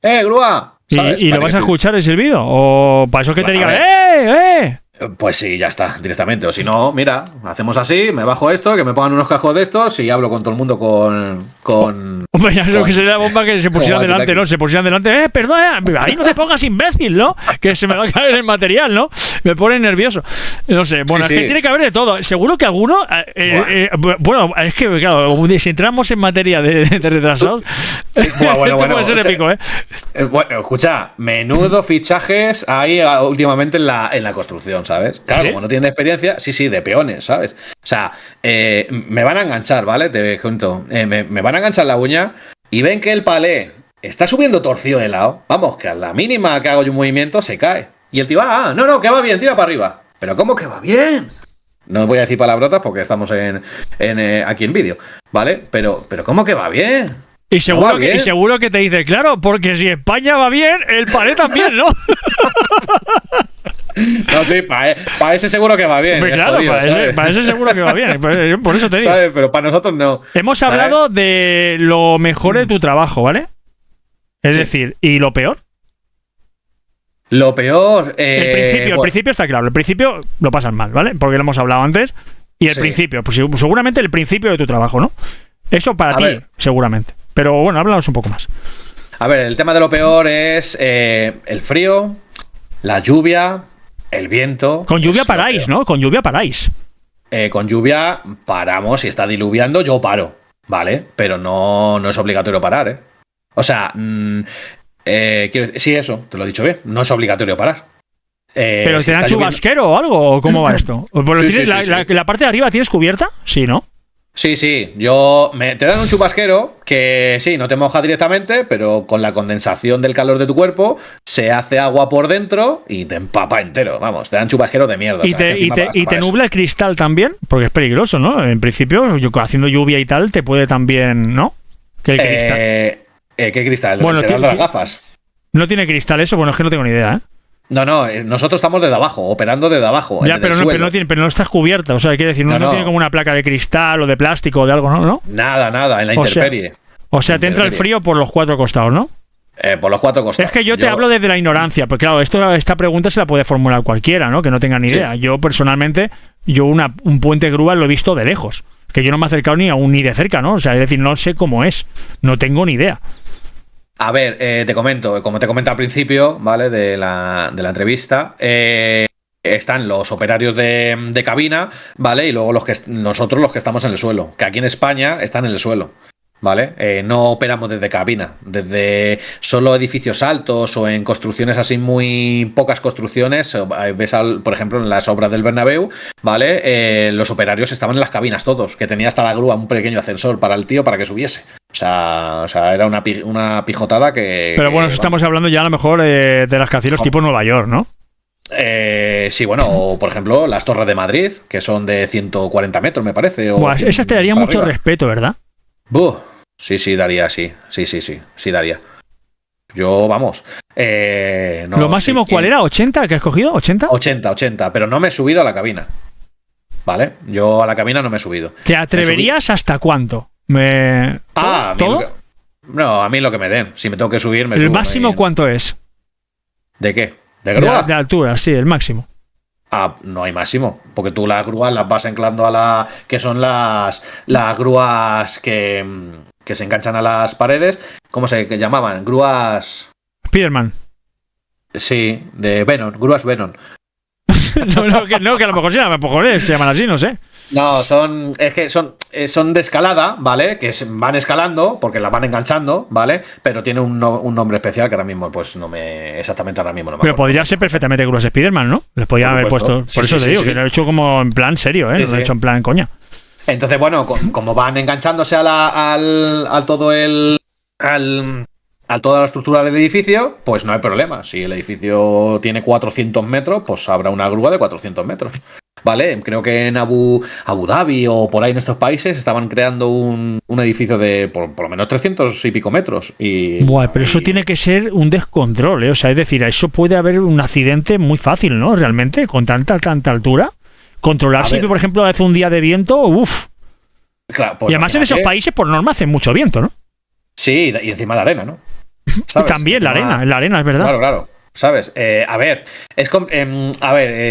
grúa! ¿Sabes? ¿Y lo vas a escuchar el silbido? ¿O para eso que te digan, Pues sí, ya está, directamente. O si no, mira, hacemos así, me bajo esto, que me pongan unos cascos de estos y hablo con todo el mundo con Hombre, ya lo que sería la bomba que se pusieran delante, ¿no? Se pusieran delante, perdona, ahí no te pongas imbécil, ¿no? Que se me va a caer el material, ¿no? Me pone nervioso. No sé, bueno, Sí, es que tiene que haber de todo. Seguro que alguno. Bueno, es que, claro, si entramos en materia de retrasados, bueno, esto puede ser épico, ¿eh? Bueno, escucha, menudo fichajes hay últimamente en la construcción, ¿sabes? Claro, ¿Sí? como no tienen experiencia, sí, de peones, ¿sabes? O sea, me van a enganchar, ¿vale? Te cuento. Me van a enganchar la uña y ven que el palé está subiendo torcido de lado. Vamos, que a la mínima que hago yo un movimiento se cae. Y el tío, no, que va bien, tira para arriba. ¿Pero cómo que va bien? No voy a decir palabrotas porque estamos aquí en vídeo, ¿vale? Pero ¿cómo que va bien? Y seguro que te dice, claro, porque si España va bien, el palé también, ¿no? No, sí, para ese seguro que va bien. Pues claro, jodido, para ese seguro que va bien. Por eso te digo. ¿Sabes? Pero para nosotros no. Hemos hablado de lo mejor de tu trabajo, ¿vale? Es decir, ¿y lo peor? Lo peor. El principio está claro. El principio lo pasan mal, ¿vale? Porque lo hemos hablado antes. Y el principio, pues seguramente el principio de tu trabajo, ¿no? Eso para ti, seguramente. Pero bueno, háblanos un poco más. A ver, el tema de lo peor es el frío, la lluvia, el viento. Con lluvia paráis, ¿no? Con lluvia paráis. Con lluvia paramos. Si está diluviando, yo paro, ¿vale? Pero no es obligatorio parar, ¿eh? O sea, quiero decir, sí, eso, te lo he dicho bien. No es obligatorio parar. ¿Pero te dan chubasquero o algo? ¿O cómo va esto? Sí. ¿La parte de arriba tienes cubierta? Sí, ¿no? Sí, te dan un chubasquero que sí, no te moja directamente, pero con la condensación del calor de tu cuerpo se hace agua por dentro y te empapa entero. Vamos, te dan chubasquero de mierda. ¿Y te nubla el cristal también? Porque es peligroso, ¿no? En principio, haciendo lluvia y tal, te puede también, ¿no? ¿Qué cristal? ¿Qué cristal? Bueno, ¿Será de las gafas? No tiene cristal eso, bueno, es que no tengo ni idea, ¿eh? No, nosotros estamos desde abajo, operando desde abajo. Ya, pero no estás cubierta, o sea, quiere decir, no tiene como una placa de cristal o de plástico o de algo, ¿no? Nada, en la intemperie. O sea, te entra el frío por los cuatro costados, ¿no? Por los cuatro costados. Es que yo te hablo desde la ignorancia, porque claro, esta pregunta se la puede formular cualquiera, ¿no? Que no tenga ni idea. Yo personalmente, un puente grúa lo he visto de lejos, que yo no me he acercado ni de cerca, ¿no? O sea, es decir, no sé cómo es, no tengo ni idea. A ver, te comento, como te comenté al principio, ¿vale? De la entrevista, están los operarios de cabina, ¿vale? Y luego nosotros los que estamos en el suelo, que aquí en España están en el suelo, ¿vale? No operamos desde cabina, desde solo edificios altos o en construcciones así muy pocas construcciones. Ves, por ejemplo, en las obras del Bernabéu, ¿vale? Los operarios estaban en las cabinas todos, que tenía hasta la grúa un pequeño ascensor para el tío para que subiese. O sea, era una pijotada que... Pero bueno, estamos hablando ya a lo mejor de rascacielos tipo Nueva York, ¿no? Sí, bueno, o por ejemplo las Torres de Madrid, que son de 140 metros, me parece. Esas te darían mucho respeto, ¿verdad? Sí, daría, sí, daría. Yo, vamos. ¿Lo máximo cuál era? ¿80 que has cogido? ¿80? 80, pero no me he subido a la cabina. ¿Vale? Yo a la cabina no me he subido. ¿Te atreverías hasta cuánto? ¿Todo? A mí lo que me den. Si me tengo que subir, me subo. ¿El máximo cuánto es? ¿De qué? ¿De grúa? De altura, sí, el máximo. No hay máximo, porque tú las grúas las vas anclando que son las grúas que se enganchan a las paredes. ¿Cómo se llamaban? Grúas... Spiderman. Sí, de Venom, grúas Venom. que a lo mejor se llaman así, no sé. No, son de escalada, ¿vale? Que van escalando porque las van enganchando, ¿vale? Pero tiene un nombre especial que ahora mismo, pues no me acuerdo. Pero podría ser perfectamente grúas Spiderman, ¿no? Les podía haber puesto. Por eso te digo, que lo he hecho como en plan serio, ¿eh? Lo he hecho en plan coña. Entonces, bueno, como van enganchándose a toda la estructura del edificio, pues no hay problema. Si el edificio tiene 400 metros, pues habrá una grúa de 400 metros. ¿Vale? Creo que en Abu Dhabi o por ahí en estos países estaban creando un edificio de por lo menos 300 y pico metros. Pero eso tiene que ser un descontrol, ¿eh? O sea, es decir, eso puede haber un accidente muy fácil, ¿no? Realmente, con tanta altura. Controlar si, por ejemplo, hace un día de viento, uff. Claro, y además en esos países, por norma, hacen mucho viento, ¿no? Sí, y encima de arena, ¿no? ¿sabes? También en la arena, es verdad. Claro, claro. ¿Sabes? A ver,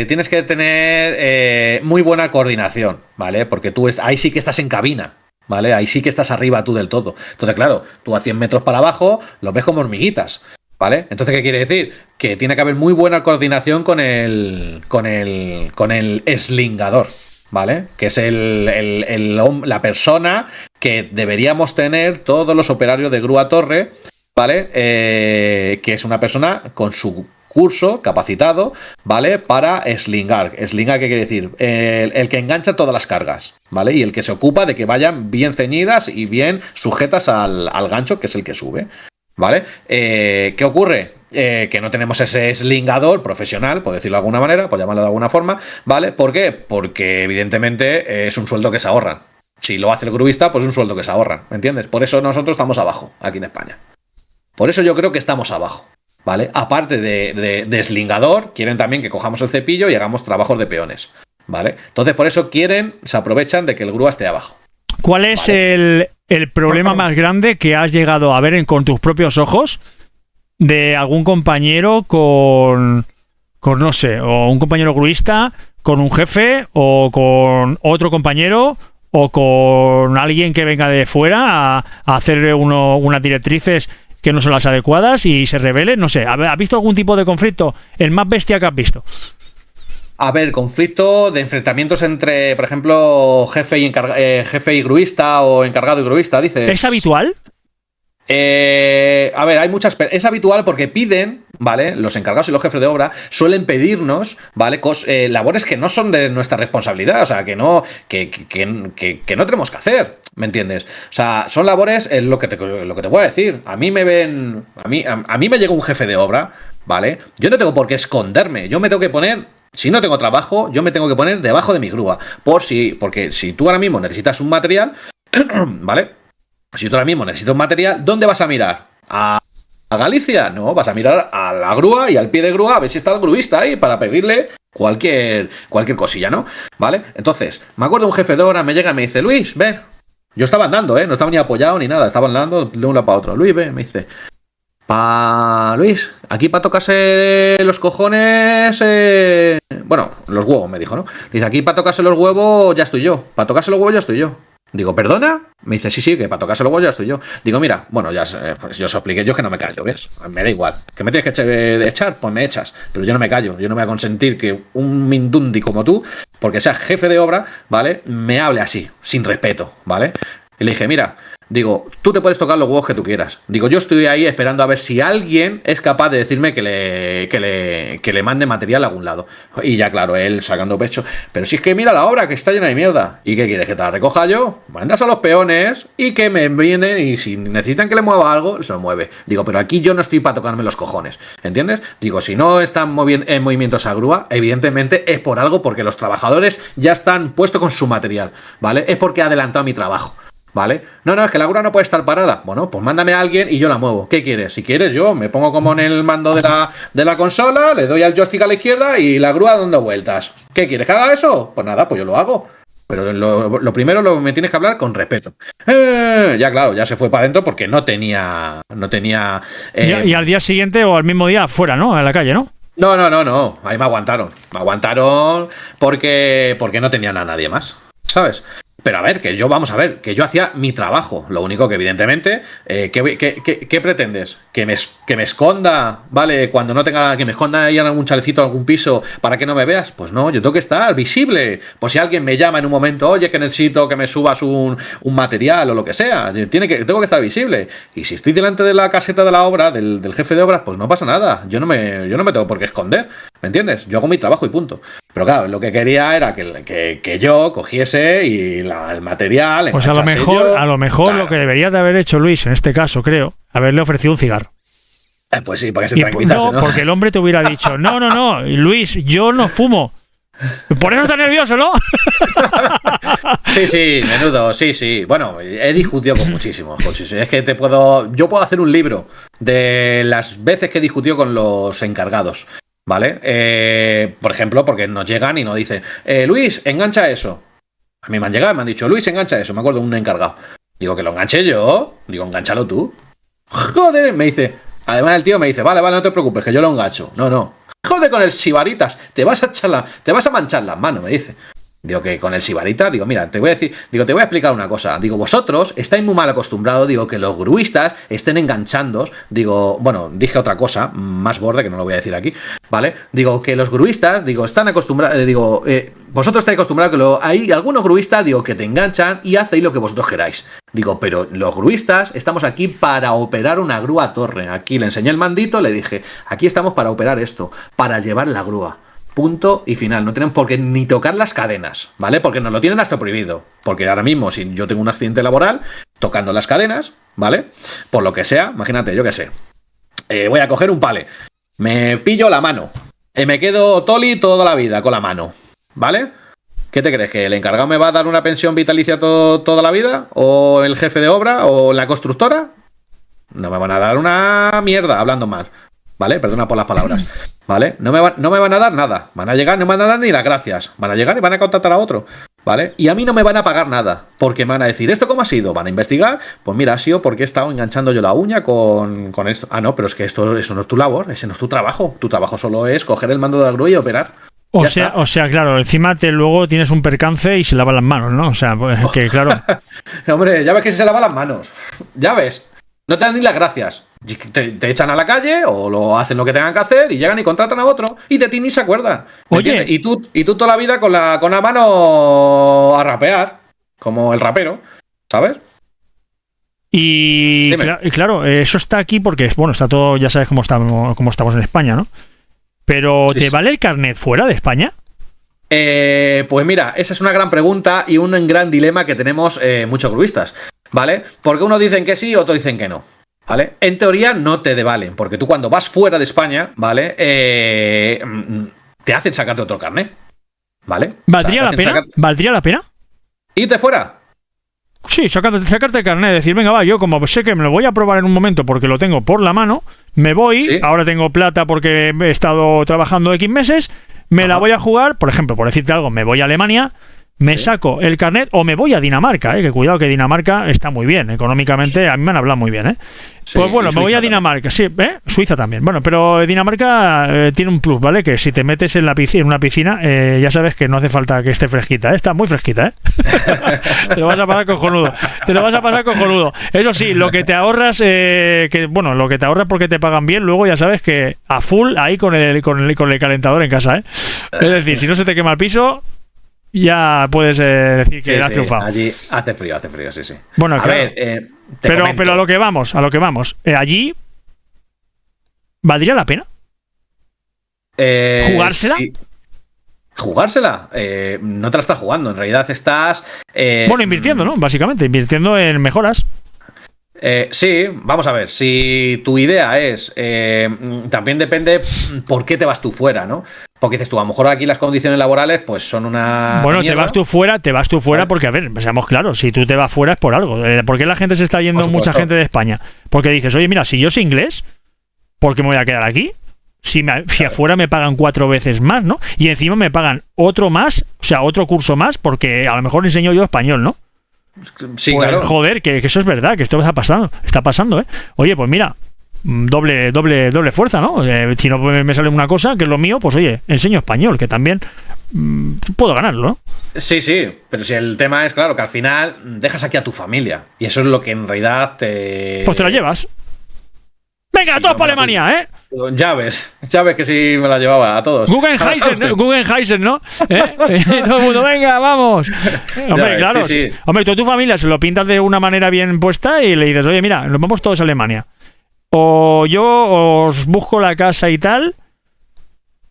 tienes que tener muy buena coordinación, ¿vale? Porque ahí sí que estás en cabina, ¿vale? Ahí sí que estás arriba tú del todo. Entonces, claro, tú a 100 metros para abajo los ves como hormiguitas, ¿vale? Entonces, ¿qué quiere decir? Que tiene que haber muy buena coordinación con el eslingador, ¿vale? Que es la persona que deberíamos tener todos los operarios de grúa torre, ¿vale? Que es una persona con su curso capacitado, ¿vale? Para slingar. ¿Slingar qué quiere decir? El que engancha todas las cargas, ¿vale? Y el que se ocupa de que vayan bien ceñidas y bien sujetas al gancho, que es el que sube, ¿vale? ¿Qué ocurre? Que no tenemos ese slingador profesional, por decirlo de alguna manera, por llamarlo de alguna forma, ¿vale? ¿Por qué? Porque evidentemente es un sueldo que se ahorran. Si lo hace el grubista, pues es un sueldo que se ahorran, ¿me entiendes? Por eso nosotros estamos abajo, aquí en España. Por eso yo creo que estamos abajo, ¿vale? Aparte de slingador, quieren también que cojamos el cepillo y hagamos trabajos de peones, ¿vale? Entonces por eso se aprovechan de que el grúa esté abajo. ¿Cuál es el problema más grande que has llegado a ver con tus propios ojos de algún compañero con no sé, o un compañero gruista, con un jefe, o con otro compañero, o con alguien que venga de fuera a hacer unas directrices que no son las adecuadas y se rebele? No sé, ¿has visto algún tipo de conflicto? El más bestia que has visto. A ver, conflicto de enfrentamientos entre, por ejemplo, jefe y gruista, o encargado y gruista, dices. ¿Es habitual? A ver, es habitual porque piden, ¿vale? Los encargados y los jefes de obra suelen pedirnos, ¿vale? Labores que no son de nuestra responsabilidad, o sea, que no tenemos que hacer, ¿me entiendes? O sea, son labores, lo que te voy a decir. A mí me llega un jefe de obra, ¿vale? Yo no tengo por qué esconderme, yo me tengo que poner. Si no tengo trabajo, yo me tengo que poner debajo de mi grúa. Porque si tú ahora mismo necesitas un material, ¿vale? Si tú ahora mismo necesitas un material, ¿dónde vas a mirar? ¿A Galicia? No, vas a mirar a la grúa y al pie de grúa a ver si está el gruista ahí para pedirle cualquier cosilla, ¿no? ¿Vale? Entonces, me acuerdo un jefe de obra, me llega y me dice: Luis, ven. Yo estaba andando, no estaba ni apoyado ni nada, estaba andando de un lado para otro. Luis, ven, me dice: Luis, aquí para tocarse los cojones, bueno, los huevos, me dijo, ¿no? Dice: aquí para tocarse los huevos ya estoy yo. Para tocarse los huevos ya estoy yo. Digo: ¿perdona? Me dice: sí, que para tocarse los huevos ya estoy yo. Digo: mira, bueno, ya pues yo os expliqué, yo que no me callo, ¿ves? Me da igual. ¿Que me tienes que echar? Pues me echas. Pero yo no me callo. Yo no voy a consentir que un mindundi como tú, porque seas jefe de obra, ¿vale?, me hable así, sin respeto, ¿vale? Y le dije: mira, digo, tú te puedes tocar los huevos que tú quieras. Digo, yo estoy ahí esperando a ver si alguien es capaz de decirme que le mande material a algún lado. Y ya, claro, él sacando pecho: pero si es que mira la obra, que está llena de mierda. ¿Y qué quieres? ¿Que te la recoja yo? Mandas a los peones y que me vienen, y si necesitan que le mueva algo, se lo mueve. Digo, pero aquí yo no estoy para tocarme los cojones, ¿entiendes? Digo, si no están en movimiento esa grúa, evidentemente es por algo, porque los trabajadores ya están puestos con su material, ¿vale? Es porque he adelantado mi trabajo, ¿vale? No, es que la grúa no puede estar parada. Bueno, pues mándame a alguien y yo la muevo. ¿Qué quieres? Si quieres, yo me pongo como en el mando de la consola, le doy al joystick a la izquierda y la grúa dando vueltas. ¿Qué quieres? ¿Que haga eso? Pues nada, pues yo lo hago. Pero lo primero me tienes que hablar con respeto. Ya, claro, ya se fue para adentro porque no tenía. Y al día siguiente o al mismo día fuera, ¿no? En la calle, ¿no? No. Ahí me aguantaron. Me aguantaron porque no tenían a nadie más, ¿sabes? Pero a ver, que yo hacía mi trabajo. Lo único que, evidentemente, ¿qué pretendes? ¿Que me esconda, ¿vale? Cuando no tenga, que me esconda ahí en algún chalecito, en algún piso, para que no me veas. Pues no, yo tengo que estar visible. Pues si alguien me llama en un momento: oye, que necesito que me subas un material o lo que sea, tengo que estar visible. Y si estoy delante de la caseta de la obra, del jefe de obras, pues no pasa nada. Yo no me tengo por qué esconder, ¿me entiendes? Yo hago mi trabajo y punto. Pero claro, lo que quería era que yo cogiese y el material. Pues a lo mejor claro. Lo que debería de haber hecho Luis en este caso, creo, haberle ofrecido un cigarro. Pues sí, para que se tranquilizase, ¿no? Porque el hombre te hubiera dicho: no, Luis, yo no fumo. Por eso estás nervioso, ¿no? Sí, menudo, sí. Bueno, he discutido con muchísimos. Es que yo puedo hacer un libro de las veces que he discutido con los encargados, ¿vale? Por ejemplo, porque nos llegan y nos dicen: Luis, engancha eso. A mí me han llegado y me han dicho: Luis, engancha eso. Me acuerdo de un encargado. Digo: que lo enganche yo. Digo: engánchalo tú. Joder, me dice: Además el tío me dice, vale, no te preocupes, que yo lo engancho. No. Jode con el sibaritas, te vas a manchar las manos, me dice. Digo que con el sibarita, digo, mira, te voy a explicar una cosa. Digo, vosotros estáis muy mal acostumbrados, digo, que los gruistas estén enganchando. Digo, bueno, dije otra cosa, más borde, que no lo voy a decir aquí, ¿vale? Digo, que los gruistas, digo, están acostumbrados, vosotros estáis acostumbrados que hay algunos gruistas, digo, que te enganchan y hacéis lo que vosotros queráis. Digo, pero los gruistas estamos aquí para operar una grúa a torre. Aquí le enseñé el mandito, le dije, aquí estamos para operar esto, para llevar la grúa. Punto y final. No tienen por qué ni tocar las cadenas, ¿vale? Porque nos lo tienen hasta prohibido. Porque ahora mismo, si yo tengo un accidente laboral, tocando las cadenas, ¿vale? Por lo que sea, imagínate, yo qué sé. Voy a coger un pale. Me pillo la mano. Me quedo toli toda la vida con la mano, ¿vale? ¿Qué te crees? ¿Que el encargado me va a dar una pensión vitalicia toda la vida? ¿O el jefe de obra? ¿O la constructora? No me van a dar una mierda, hablando mal. ¿Vale? Perdona por las palabras. ¿Vale? No me van a dar nada. Van a llegar, no me van a dar ni las gracias. Van a llegar y van a contratar a otro. ¿Vale? Y a mí no me van a pagar nada. Porque me van a decir, ¿esto cómo ha sido? Van a investigar. Pues mira, ha sido porque he estado enganchando yo la uña con esto. Ah, no, pero es que eso no es tu labor. Ese no es tu trabajo. Tu trabajo solo es coger el mando de la grúa y operar. O sea, claro, encima luego tienes un percance y se lava las manos, ¿no? O sea, pues, que claro. Hombre, ya ves que se lava las manos. Ya ves. No te dan ni las gracias. Te echan a la calle o lo hacen lo que tengan que hacer y llegan y contratan a otro y de ti ni se acuerdan. Oye, y tú toda la vida con la mano a rapear, como el rapero, ¿sabes? Y claro, eso está aquí porque, bueno, está todo, ya sabes cómo estamos en España, ¿no? Pero sí, ¿te vale el carnet fuera de España? Pues mira, esa es una gran pregunta y un gran dilema que tenemos muchos gruistas, ¿vale? Porque unos dicen que sí, otros dicen que no, ¿vale? En teoría no te valen, porque tú cuando vas fuera de España, ¿vale? Te hacen sacarte otro carnet, ¿vale? ¿Valdría la pena? ¿Valdría la pena? ¿Irte fuera? Sí, sacarte el carnet, decir, venga, va, yo como sé que me lo voy a probar en un momento porque lo tengo por la mano, me voy, ¿sí? Ahora tengo plata porque he estado trabajando X meses, me la voy a jugar, por ejemplo, por decirte algo, me voy a Alemania, me saco el carnet o me voy a Dinamarca, que cuidado que Dinamarca está muy bien, económicamente, a mí me han hablado muy bien, Sí, pues bueno, me voy a Dinamarca, también. Sí, Suiza también, bueno, pero Dinamarca tiene un plus, ¿vale? Que si te metes en una piscina, ya sabes que no hace falta que esté fresquita, está muy fresquita, Te lo vas a pasar cojonudo, Eso sí, lo que te ahorras, lo que te ahorras porque te pagan bien, luego ya sabes que a full ahí con el calentador en casa, Es decir, si no se te quema el piso, ya puedes decir que has triunfado. Allí hace frío, sí. Bueno, claro. A ver, pero a lo que vamos. Allí, ¿valdría la pena? ¿Jugársela? Sí. ¿Jugársela? No te la estás jugando, en realidad estás... invirtiendo, ¿no? Básicamente, invirtiendo en mejoras. Sí, vamos a ver, si tu idea es, también depende por qué te vas tú fuera, ¿no? Porque dices tú, a lo mejor aquí las condiciones laborales pues son una... Bueno, mierda. te vas tú fuera porque, a ver, seamos claros, si tú te vas fuera es por algo. ¿Por qué la gente se está yendo, mucha gente de España? Porque dices, oye, mira, si yo sé inglés, ¿por qué me voy a quedar aquí? Si afuera me pagan 4 veces más, ¿no? Y encima me pagan otro más, o sea, otro curso más, porque a lo mejor enseño yo español, ¿no? Sí, pues, claro. Joder, que eso es verdad, que esto está pasando, Oye, pues mira, doble fuerza, ¿no? Si no me sale una cosa, que es lo mío, pues oye, enseño español, que también puedo ganarlo, ¿no? Sí, pero si el tema es, claro, que al final dejas aquí a tu familia, y eso es lo que en realidad Pues te la llevas. Venga, sí, todos para Alemania, Ya ves que sí me la llevaba a todos. Guggenheisen, ¿no? Todo el mundo, venga, vamos. Hombre, claro. Sí. Hombre, tú a tu familia se lo pintas de una manera bien puesta y le dices, oye, mira, nos vamos todos a Alemania. O yo os busco la casa y tal.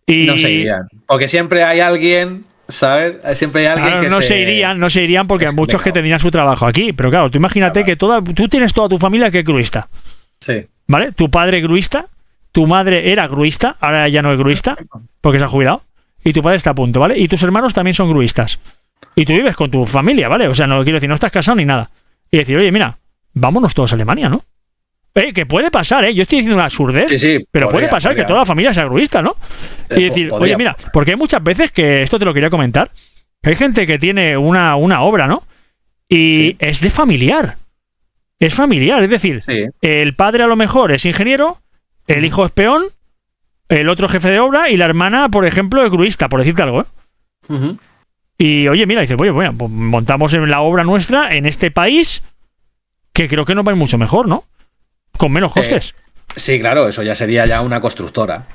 Y... No se irían. Porque siempre hay alguien, ¿sabes? Siempre hay alguien que no se irían porque hay muchos que tendrían su trabajo aquí. Pero claro, tú imagínate que tú tienes toda tu familia que es gruista. Sí. ¿Vale? Tu padre gruista, tu madre era gruista, ahora ya no es gruista, porque se ha jubilado, y tu padre está a punto, ¿vale? Y tus hermanos también son gruistas. Y tú vives con tu familia, ¿vale? O sea, no quiero decir, no estás casado ni nada. Y decir, oye, mira, vámonos todos a Alemania, ¿no? Que puede pasar, Yo estoy diciendo una absurdez, pero puede pasar que toda la familia sea gruista, ¿no? Y decir, oye, mira, porque hay muchas veces que, esto te lo quería comentar, que hay gente que tiene una obra, ¿no? Y es de familiar. Es familiar, es decir, el padre a lo mejor es ingeniero, el hijo es peón, el otro jefe de obra y la hermana, por ejemplo, es gruista, por decirte algo, ¿eh? Ujú. Y oye, mira, dice, oye, bueno, pues montamos en la obra nuestra en este país que creo que nos va a ir mucho mejor, ¿no? Con menos costes. Sí, claro, eso ya sería ya una constructora.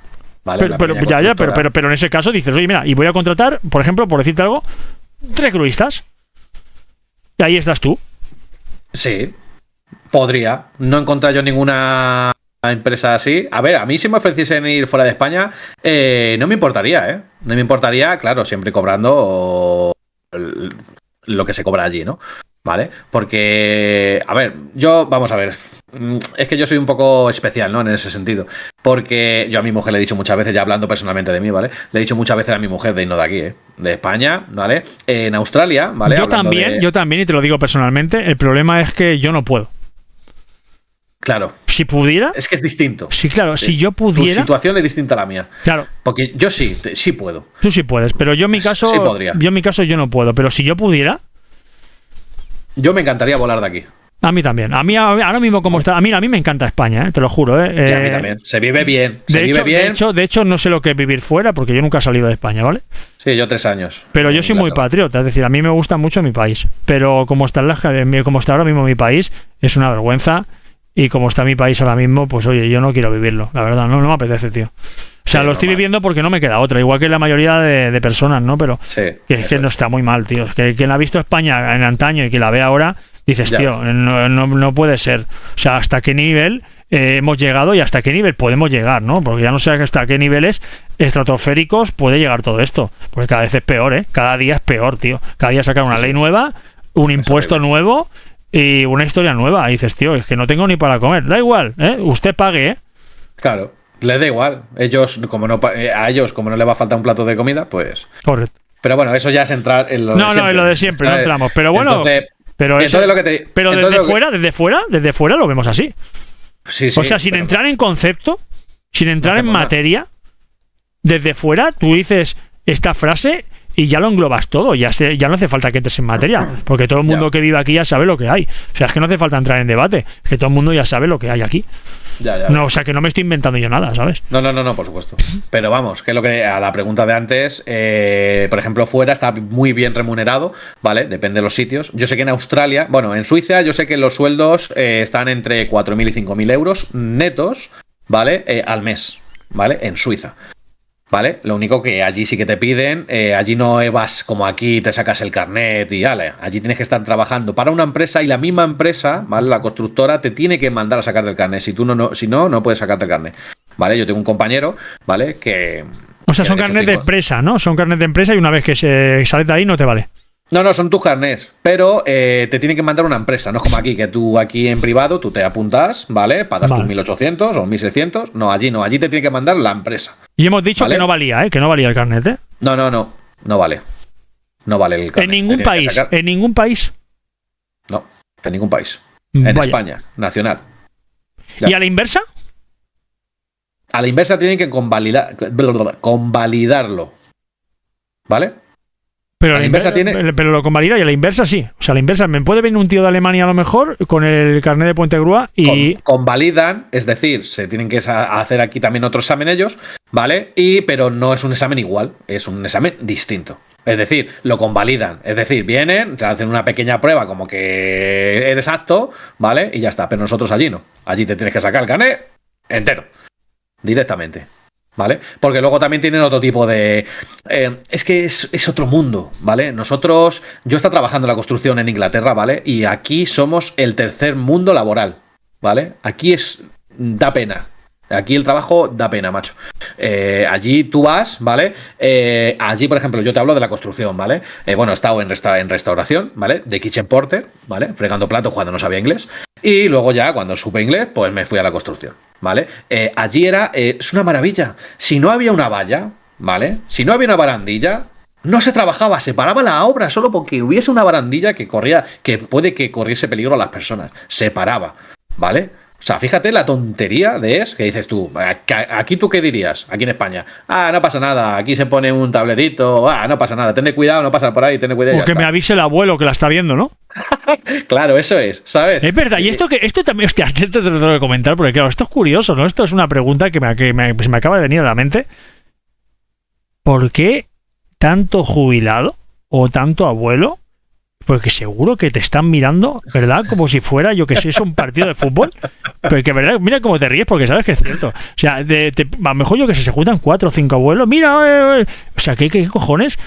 ¿Vale? Pero en ese caso dices, oye, mira, y voy a contratar, por ejemplo, por decirte algo, 3 gruistas. Y ahí estás tú. Sí, podría. No encontrar yo ninguna empresa así. A ver, a mí si me ofreciesen ir fuera de España, no me importaría, ¿eh? No me importaría, claro, siempre cobrando lo que se cobra allí, ¿no? ¿Vale? Porque, a ver, vamos a ver, es que yo soy un poco especial, ¿no? En ese sentido. Porque yo a mi mujer le he dicho muchas veces, ya hablando personalmente de mí, ¿vale? Le he dicho muchas veces a mi mujer de irnos de aquí, ¿eh? De España, ¿vale? En Australia, ¿vale? Yo también, y te lo digo personalmente, el problema es que yo no puedo. Claro. Si pudiera. Es que es distinto. Sí, claro, si yo pudiera. Tu situación es distinta a la mía. Claro. Porque yo sí puedo. Tú sí puedes, pero yo en mi caso. Sí podría. Yo en mi caso yo no puedo, pero si yo pudiera. Yo me encantaría volar de aquí. A mí también. A mí ahora mismo como está. A mí me encanta España, te lo juro. Y a mí también. Se vive bien. De hecho, no sé lo que es vivir fuera, porque yo nunca he salido de España, ¿vale? Sí, yo 3 años. Pero yo soy muy patriota, es decir, a mí me gusta mucho mi país. Pero como está ahora mismo mi país, es una vergüenza. Y como está mi país ahora mismo, pues oye, yo no quiero vivirlo, la verdad, no me apetece, tío. O sea, lo estoy viviendo porque no me queda otra, igual que la mayoría de personas, ¿no? Pero es que no está muy mal, tío. Es que quien ha visto España en antaño y que la ve ahora, dices, tío, no puede ser. O sea, ¿hasta qué nivel hemos llegado y hasta qué nivel podemos llegar, ¿no? Porque ya no sé hasta qué niveles estratosféricos puede llegar todo esto. Porque cada vez es peor, ¿eh? Cada día es peor, tío. Cada día sacan una ley nueva, un impuesto nuevo y una historia nueva. Y dices, tío, es que no tengo ni para comer. Da igual, ¿eh? Usted pague, ¿eh? Claro. Les da igual. A ellos, como no les va a faltar un plato de comida, pues. Correcto. Pero bueno, eso ya es entrar en lo de siempre. No, en lo de siempre, no entramos. Pero bueno. Desde fuera lo vemos así. Sí, o sea, sin entrar en concepto, sin entrar en materia, desde fuera tú dices esta frase y ya lo englobas todo. Ya no hace falta que entres en materia. Porque todo el mundo que vive aquí ya sabe lo que hay. O sea, es que no hace falta entrar en debate. Es que todo el mundo ya sabe lo que hay aquí. No, o sea, que no me estoy inventando yo nada, ¿sabes? No, por supuesto. Pero vamos, que a la pregunta de antes, por ejemplo, fuera está muy bien remunerado, ¿vale? Depende de los sitios. Yo sé que en Australia, en Suiza, yo sé que los sueldos están entre 4.000 y 5.000 euros netos, ¿vale? Al mes, ¿vale? En Suiza. ¿Vale? Lo único que allí sí que te piden, allí no vas como aquí, te sacas el carnet y vale, allí tienes que estar trabajando para una empresa y la misma empresa, ¿vale? La constructora te tiene que mandar a sacarte el carnet, si no puedes sacarte el carnet, ¿vale? Yo tengo un compañero, ¿vale? Que... O sea, son carnet de empresa, ¿no? Son carnet de empresa y una vez que sales de ahí no te vale. No, son tus carnets, pero te tienen que mandar una empresa, no es como aquí, que tú aquí en privado, tú te apuntas, ¿vale? Pagas tus 1.800 o 1.600, no, allí te tiene que mandar la empresa. Y hemos dicho que no valía, que no valía el carnet, ¿eh? No vale. No vale el carnet. ¿En ningún país? ¿En ningún país? No, en ningún país. En España, nacional. Ya. ¿Y a la inversa? A la inversa tienen que convalidarlo, ¿vale? Pero lo convalida y a la inversa sí. O sea, a la inversa, me puede venir un tío de Alemania a lo mejor con el carnet de Puente Grúa y... Convalidan, es decir, se tienen que hacer aquí también otro examen ellos, ¿vale? Pero no es un examen igual, es un examen distinto. Es decir, lo convalidan. Es decir, vienen, te hacen una pequeña prueba como que eres apto, ¿vale? Y ya está. Pero nosotros allí no. Allí te tienes que sacar el carnet entero. Directamente. ¿Vale? Porque luego también tienen otro tipo de... es que es otro mundo, ¿vale? Yo estoy trabajando en la construcción en Inglaterra, ¿vale? Y aquí somos el tercer mundo laboral, ¿vale? Aquí da pena. Aquí el trabajo da pena, macho. Allí tú vas, ¿vale? Allí, por ejemplo, yo te hablo de la construcción, ¿vale? He estado en restauración, ¿vale? De kitchen porter, ¿vale? Fregando platos cuando no sabía inglés. Y luego ya, cuando supe inglés, pues me fui a la construcción, ¿vale? Allí es una maravilla. Si no había una valla, ¿vale? Si no había una barandilla, no se trabajaba, se paraba la obra solo porque hubiese una barandilla que puede que corriese peligro a las personas. Se paraba, ¿vale? O sea, fíjate la tontería que dices tú. Aquí tú qué dirías, aquí en España. No pasa nada, aquí se pone un tablerito, no pasa nada, tened cuidado, no pasa por ahí, tened cuidado. O que me avise el abuelo que la está viendo, ¿no? Claro, eso es, ¿sabes? Es verdad, y esto también, hostia, te lo tengo que comentar, porque claro, esto es curioso, ¿no? Esto es una pregunta que se me acaba de venir a la mente. ¿Por qué tanto jubilado o tanto abuelo? Porque seguro que te están mirando, ¿verdad? Como si fuera, yo que sé, es un partido de fútbol. Pero que, ¿verdad? Mira cómo te ríes porque sabes que es cierto. O sea, a lo mejor yo que sé, se juntan 4 o 5 abuelos. Mira, o sea, ¿qué cojones?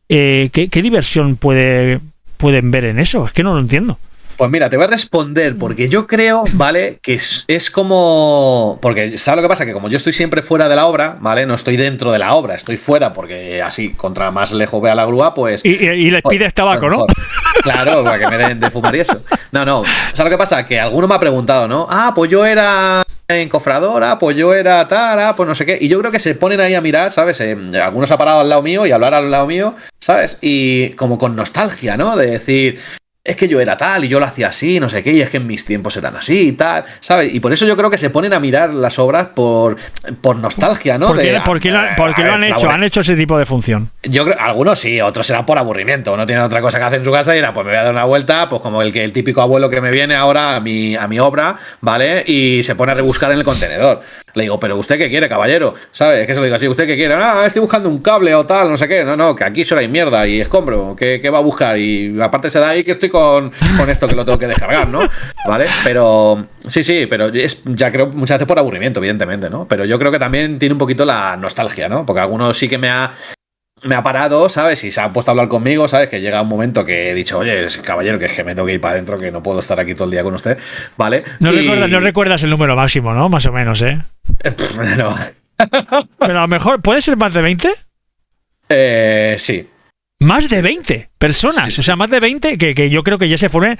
¿Qué diversión pueden ver en eso? Es que no lo entiendo. Pues mira, te voy a responder porque yo creo, ¿vale? Que es como... Porque, ¿sabes lo que pasa? Que como yo estoy siempre fuera de la obra, ¿vale? No estoy dentro de la obra, estoy fuera porque así, contra más lejos vea la grúa, pues... Y les pides tabaco, ¿no? Claro, para que me den de fumar y eso. No. ¿Sabes lo que pasa? Que alguno me ha preguntado, ¿no? Pues yo era encofradora, pues yo era tal, pues no sé qué. Y yo creo que se ponen ahí a mirar, ¿sabes? Algunos ha parado al lado mío y a hablar al lado mío, ¿sabes? Y como con nostalgia, ¿no? De decir... Es que yo era tal y yo lo hacía así, no sé qué, y es que en mis tiempos eran así y tal, ¿sabes? Y por eso yo creo que se ponen a mirar las obras por nostalgia, ¿no? ¿Por qué lo han hecho? Han hecho ese tipo de función. Yo creo, algunos sí, otros serán por aburrimiento, no tienen otra cosa que hacer en su casa y era, pues me voy a dar una vuelta, pues como el típico abuelo que me viene ahora a mi obra, ¿vale? Y se pone a rebuscar en el contenedor. Le digo, ¿pero usted qué quiere, caballero? ¿Sabes? Es que se lo digo así, ¿usted qué quiere? Estoy buscando un cable o tal, no sé qué. No, que aquí solo hay mierda y escombro. ¿Qué va a buscar? Y aparte se da ahí que estoy con esto que lo tengo que descargar, ¿no? ¿Vale? Pero sí, pero ya creo muchas veces por aburrimiento, evidentemente, ¿no? Pero yo creo que también tiene un poquito la nostalgia, ¿no? Porque algunos sí que me ha parado, ¿sabes? Y se han puesto a hablar conmigo, ¿sabes? Que llega un momento que he dicho, oye, caballero, que es que me tengo que ir para adentro, que no puedo estar aquí todo el día con usted, ¿vale? No recuerdas el número máximo, ¿no? Más o menos, ¿eh? No. Pero a lo mejor, ¿puede ser más de 20? Sí. Más de 20 personas, sí. O sea, más de 20 que yo creo que ya se pone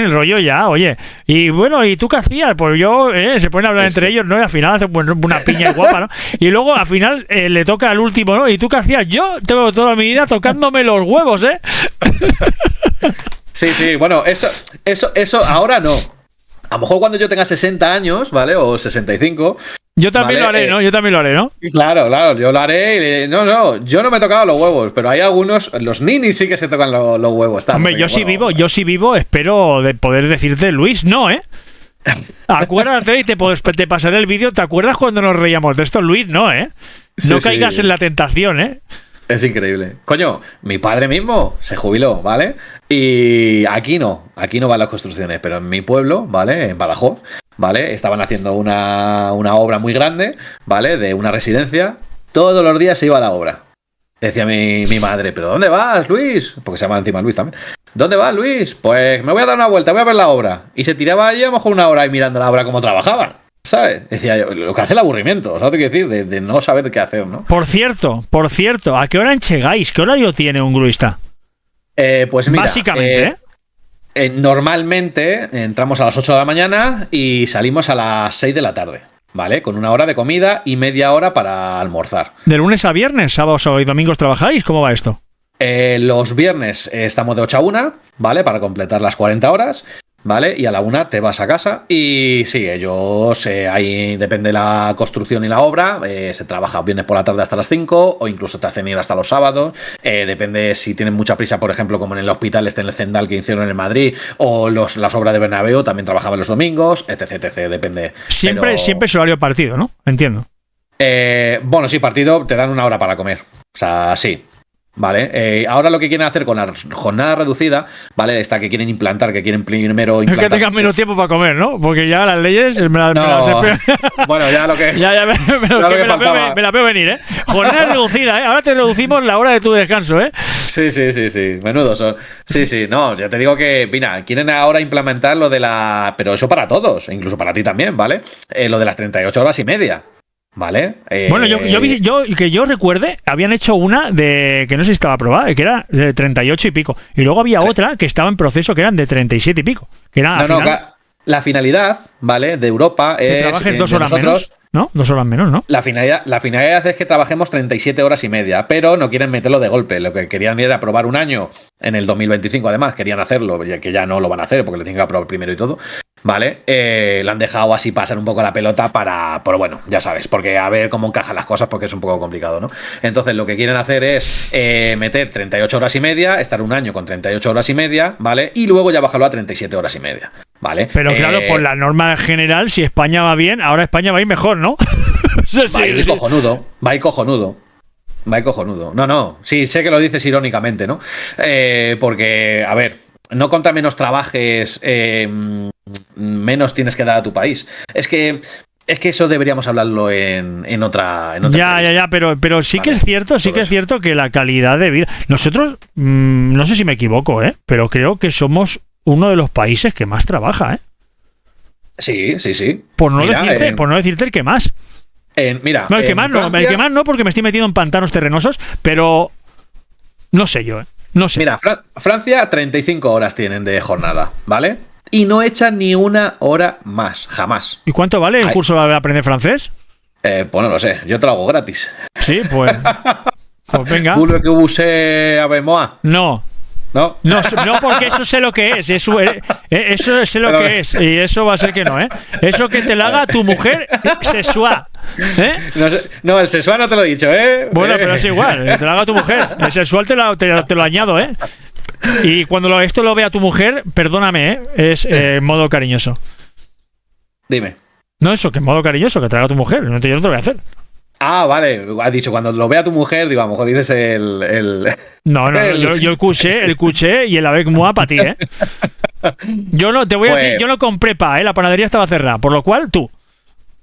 el rollo ya, oye. Y bueno, ¿y tú qué hacías? Pues yo, se ponen a hablar entre ellos, ¿no? Y al final hacen una piña guapa, ¿no? Y luego al final le toca al último, ¿no? ¿Y tú qué hacías? Yo tengo toda mi vida tocándome los huevos, ¿eh? Sí, bueno, eso ahora no. A lo mejor cuando yo tenga 60 años, ¿vale? O 65... Yo también lo haré, ¿no? Yo también lo haré, ¿no? Claro, yo lo haré. Yo no me he tocado los huevos, pero hay algunos, los ninis sí que se tocan los huevos. Hombre, yo sí vivo, espero de poder decirte, Luis, no, ¿eh? Acuérdate y te pasaré el vídeo. ¿Te acuerdas cuando nos reíamos de esto, Luis? No, ¿eh? No caigas en la tentación, ¿eh? Es increíble. Coño, mi padre mismo se jubiló, ¿vale? Y aquí no van las construcciones, pero en mi pueblo, ¿vale? En Badajoz, ¿vale? Estaban haciendo una obra muy grande, ¿vale? De una residencia. Todos los días se iba a la obra. Decía mi madre, ¿pero dónde vas, Luis? Porque se llama encima Luis también. ¿Dónde vas, Luis? Pues me voy a dar una vuelta, voy a ver la obra. Y se tiraba allí a lo mejor una hora ahí mirando la obra cómo trabajaban. ¿Sabes? Decía yo, lo que hace el aburrimiento, ¿sabes lo que quiero decir? De no saber qué hacer, ¿no? Por cierto, ¿a qué hora llegáis? ¿Qué horario tiene un gruista? Pues mira, básicamente, normalmente entramos a las 8 de la mañana y salimos a las 6 de la tarde, ¿vale? Con una hora de comida y media hora para almorzar. ¿De lunes a viernes, sábados y domingos trabajáis? ¿Cómo va esto? Los viernes estamos de 8 a 1, ¿vale? Para completar las 40 horas. ¿Vale? Y a la 1 te vas a casa y sí, ellos, ahí depende de la construcción y la obra, se trabaja viernes por la tarde hasta las 5 o incluso te hacen ir hasta los sábados, depende si tienen mucha prisa, por ejemplo, como en el hospital en el Zendal que hicieron en Madrid o las obras de Bernabéu también trabajaban los domingos, etc, depende. Siempre es horario partido, ¿no? Entiendo. Bueno, sí, partido te dan una hora para comer, o sea, sí. Vale, ahora lo que quieren hacer con la jornada reducida, ¿vale? Esta que quieren implantar, que quieren primero implantar. Es que tengan menos tiempo para comer, ¿no? Porque ya las leyes me las bueno, ya lo que. ya me la veo venir, ¿eh? Jornada reducida, ¿eh? Ahora te reducimos la hora de tu descanso, ¿eh? Sí. Menudo son. Sí, no, ya te digo que, mira, quieren ahora implementar lo de la. Pero eso para todos, incluso para ti también, ¿vale? Lo de las 38 horas y media. ¿Vale? Bueno, yo recuerde, habían hecho una de que no sé si estaba aprobada, que era de 38 y pico. Y luego había otra que estaba en proceso que eran de 37 y pico. Que era La finalidad, ¿vale? De Europa que es trabajes 2 de horas nosotros, menos, ¿no? 2 horas menos, ¿no? la finalidad es que trabajemos 37 horas y media, pero no quieren meterlo de golpe. Lo que querían era aprobar un año en el 2025, además, querían hacerlo, ya que ya no lo van a hacer porque lo tienen que aprobar primero y todo. ¿Vale? Lo han dejado así pasar un poco la pelota pero bueno, ya sabes, porque a ver cómo encajan las cosas porque es un poco complicado, ¿no? Entonces lo que quieren hacer es meter 38 horas y media, estar un año con 38 horas y media, ¿vale? Y luego ya bajarlo a 37 horas y media, ¿vale? Pero claro, por la norma general, si España va bien, ahora España va a ir mejor, ¿no? Va a ir cojonudo, va a ir cojonudo. Va a ir cojonudo. No, sí, sé que lo dices irónicamente, ¿no? Porque, a ver, no contra menos trabajes, menos tienes que dar a tu país. Es que eso deberíamos hablarlo en otra Ya, pero sí que es cierto, que es cierto que la calidad de vida. Nosotros, no sé si me equivoco, pero creo que somos uno de los países que más trabaja, Sí. Por no decirte el que más. Mira, no, el que más no, porque me estoy metiendo en pantanos terrenosos, pero no sé yo, no sé. Mira, Francia 35 horas tienen de jornada, ¿vale? Y no echan ni una hora más, jamás. ¿Y cuánto vale el curso de aprender francés? Pues no lo sé, yo te lo hago gratis. Sí, pues venga. ¿Vous que vous avec moi? No, porque eso sé lo que es. Eso sé lo que es. Y eso va a ser que no, ¿eh? Eso que te lo haga tu mujer sexual. No, el sexual no te lo he dicho, ¿eh? Bueno, pero es igual. Que te lo haga tu mujer. El sexual te lo añado, ¿eh? Y cuando esto lo vea tu mujer, perdóname, es modo cariñoso. Dime. No, eso, que en modo cariñoso, que te lo haga tu mujer. Yo no te lo voy a hacer. Ah, vale, has dicho, cuando lo vea tu mujer, digo, a lo mejor dices el... No, yo el cuché y el avec moi para ti, ¿eh? Yo no, te voy a decir, yo no compré la panadería estaba cerrada, por lo cual tú.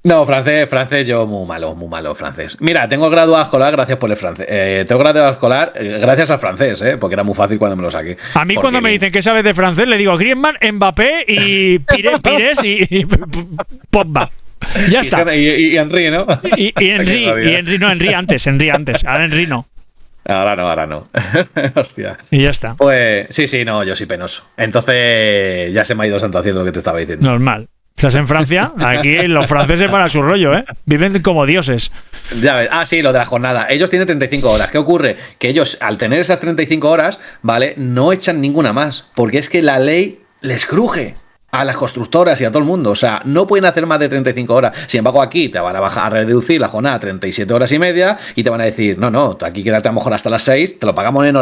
No, francés, yo muy malo francés. Mira, tengo grado escolar gracias por el francés. Tengo grado escolar gracias al francés, porque era muy fácil cuando me lo saqué. A mí cuando me dicen que sabes de francés, le digo Griezmann, Mbappé y Pires y Pogba. Ya está. Y Henry, ¿no? Y Henry antes. Ahora Henry no. Ahora no. Hostia. Y ya está. Pues sí, no, yo soy penoso. Entonces ya se me ha ido santo haciendo lo que te estaba diciendo. Normal. ¿Estás en Francia? Aquí los franceses van a su rollo, ¿eh? Viven como dioses. Ya ves. Ah, sí, lo de la jornada. Ellos tienen 35 horas. ¿Qué ocurre? Que ellos, al tener esas 35 horas, ¿vale? No echan ninguna más. Porque es que la ley les cruje a las constructoras y a todo el mundo. O sea, no pueden hacer más de 35 horas. Sin embargo, aquí te van a reducir la jornada a 37 horas y media y te van a decir, no, aquí quédate a lo mejor hasta las 6, te lo pagamos en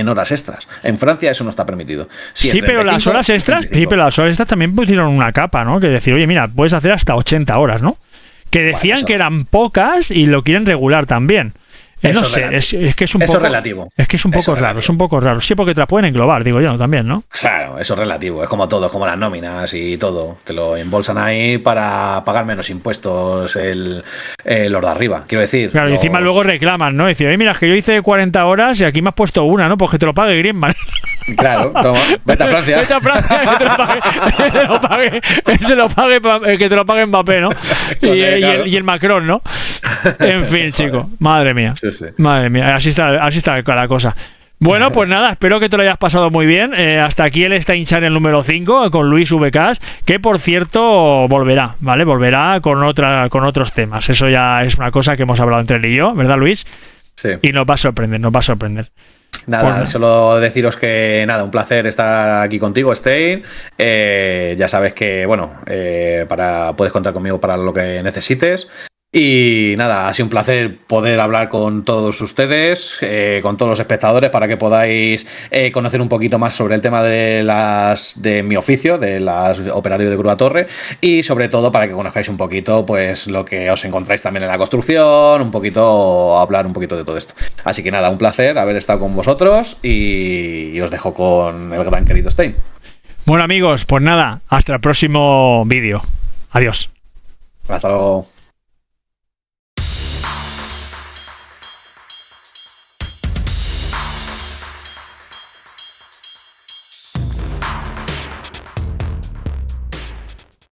horas extras. En Francia eso no está permitido. Sí, pero las horas extras, también pusieron una capa, ¿no? Que decir, oye, mira, puedes hacer hasta 80 horas, ¿no? Que decían que eran pocas y lo quieren regular también. No sé, es que es un poco relativo. Es que es un poco raro, es un poco raro. Sí, porque te la pueden englobar, digo yo, también, ¿no? Claro, eso es relativo. Es como todo, es como las nóminas y todo. Te lo embolsan ahí para pagar menos impuestos los de arriba, quiero decir. Claro, y encima luego reclaman, ¿no? Decir, mira, es que yo hice 40 horas y aquí me has puesto una, ¿no? Pues que te lo pague Griezmann. Claro, toma, vete a Francia. Vete a Francia, que te lo pague Mbappé, ¿no? Y el Macron, ¿no? En fin, chico, madre mía. Sí. Madre mía, así está la cosa. Bueno, pues nada, espero que te lo hayas pasado muy bien. Hasta aquí el Stein Channel número 5 con Luis VKs, que por cierto volverá, ¿vale? Volverá con otros temas. Eso ya es una cosa que hemos hablado entre él y yo, ¿verdad, Luis? Sí. Y nos va a sorprender. Nada, solo deciros que nada, un placer estar aquí contigo, Stein. Ya sabes que, bueno, puedes contar conmigo para lo que necesites. Y nada, ha sido un placer poder hablar con todos ustedes, con todos los espectadores, para que podáis conocer un poquito más sobre el tema de mi oficio, de las operario de grúa torre, y sobre todo para que conozcáis un poquito pues lo que os encontráis también en la construcción, hablar un poquito de todo esto. Así que nada, un placer haber estado con vosotros y os dejo con el gran querido Stein. Bueno, amigos, pues nada, hasta el próximo vídeo. Adiós. Hasta luego.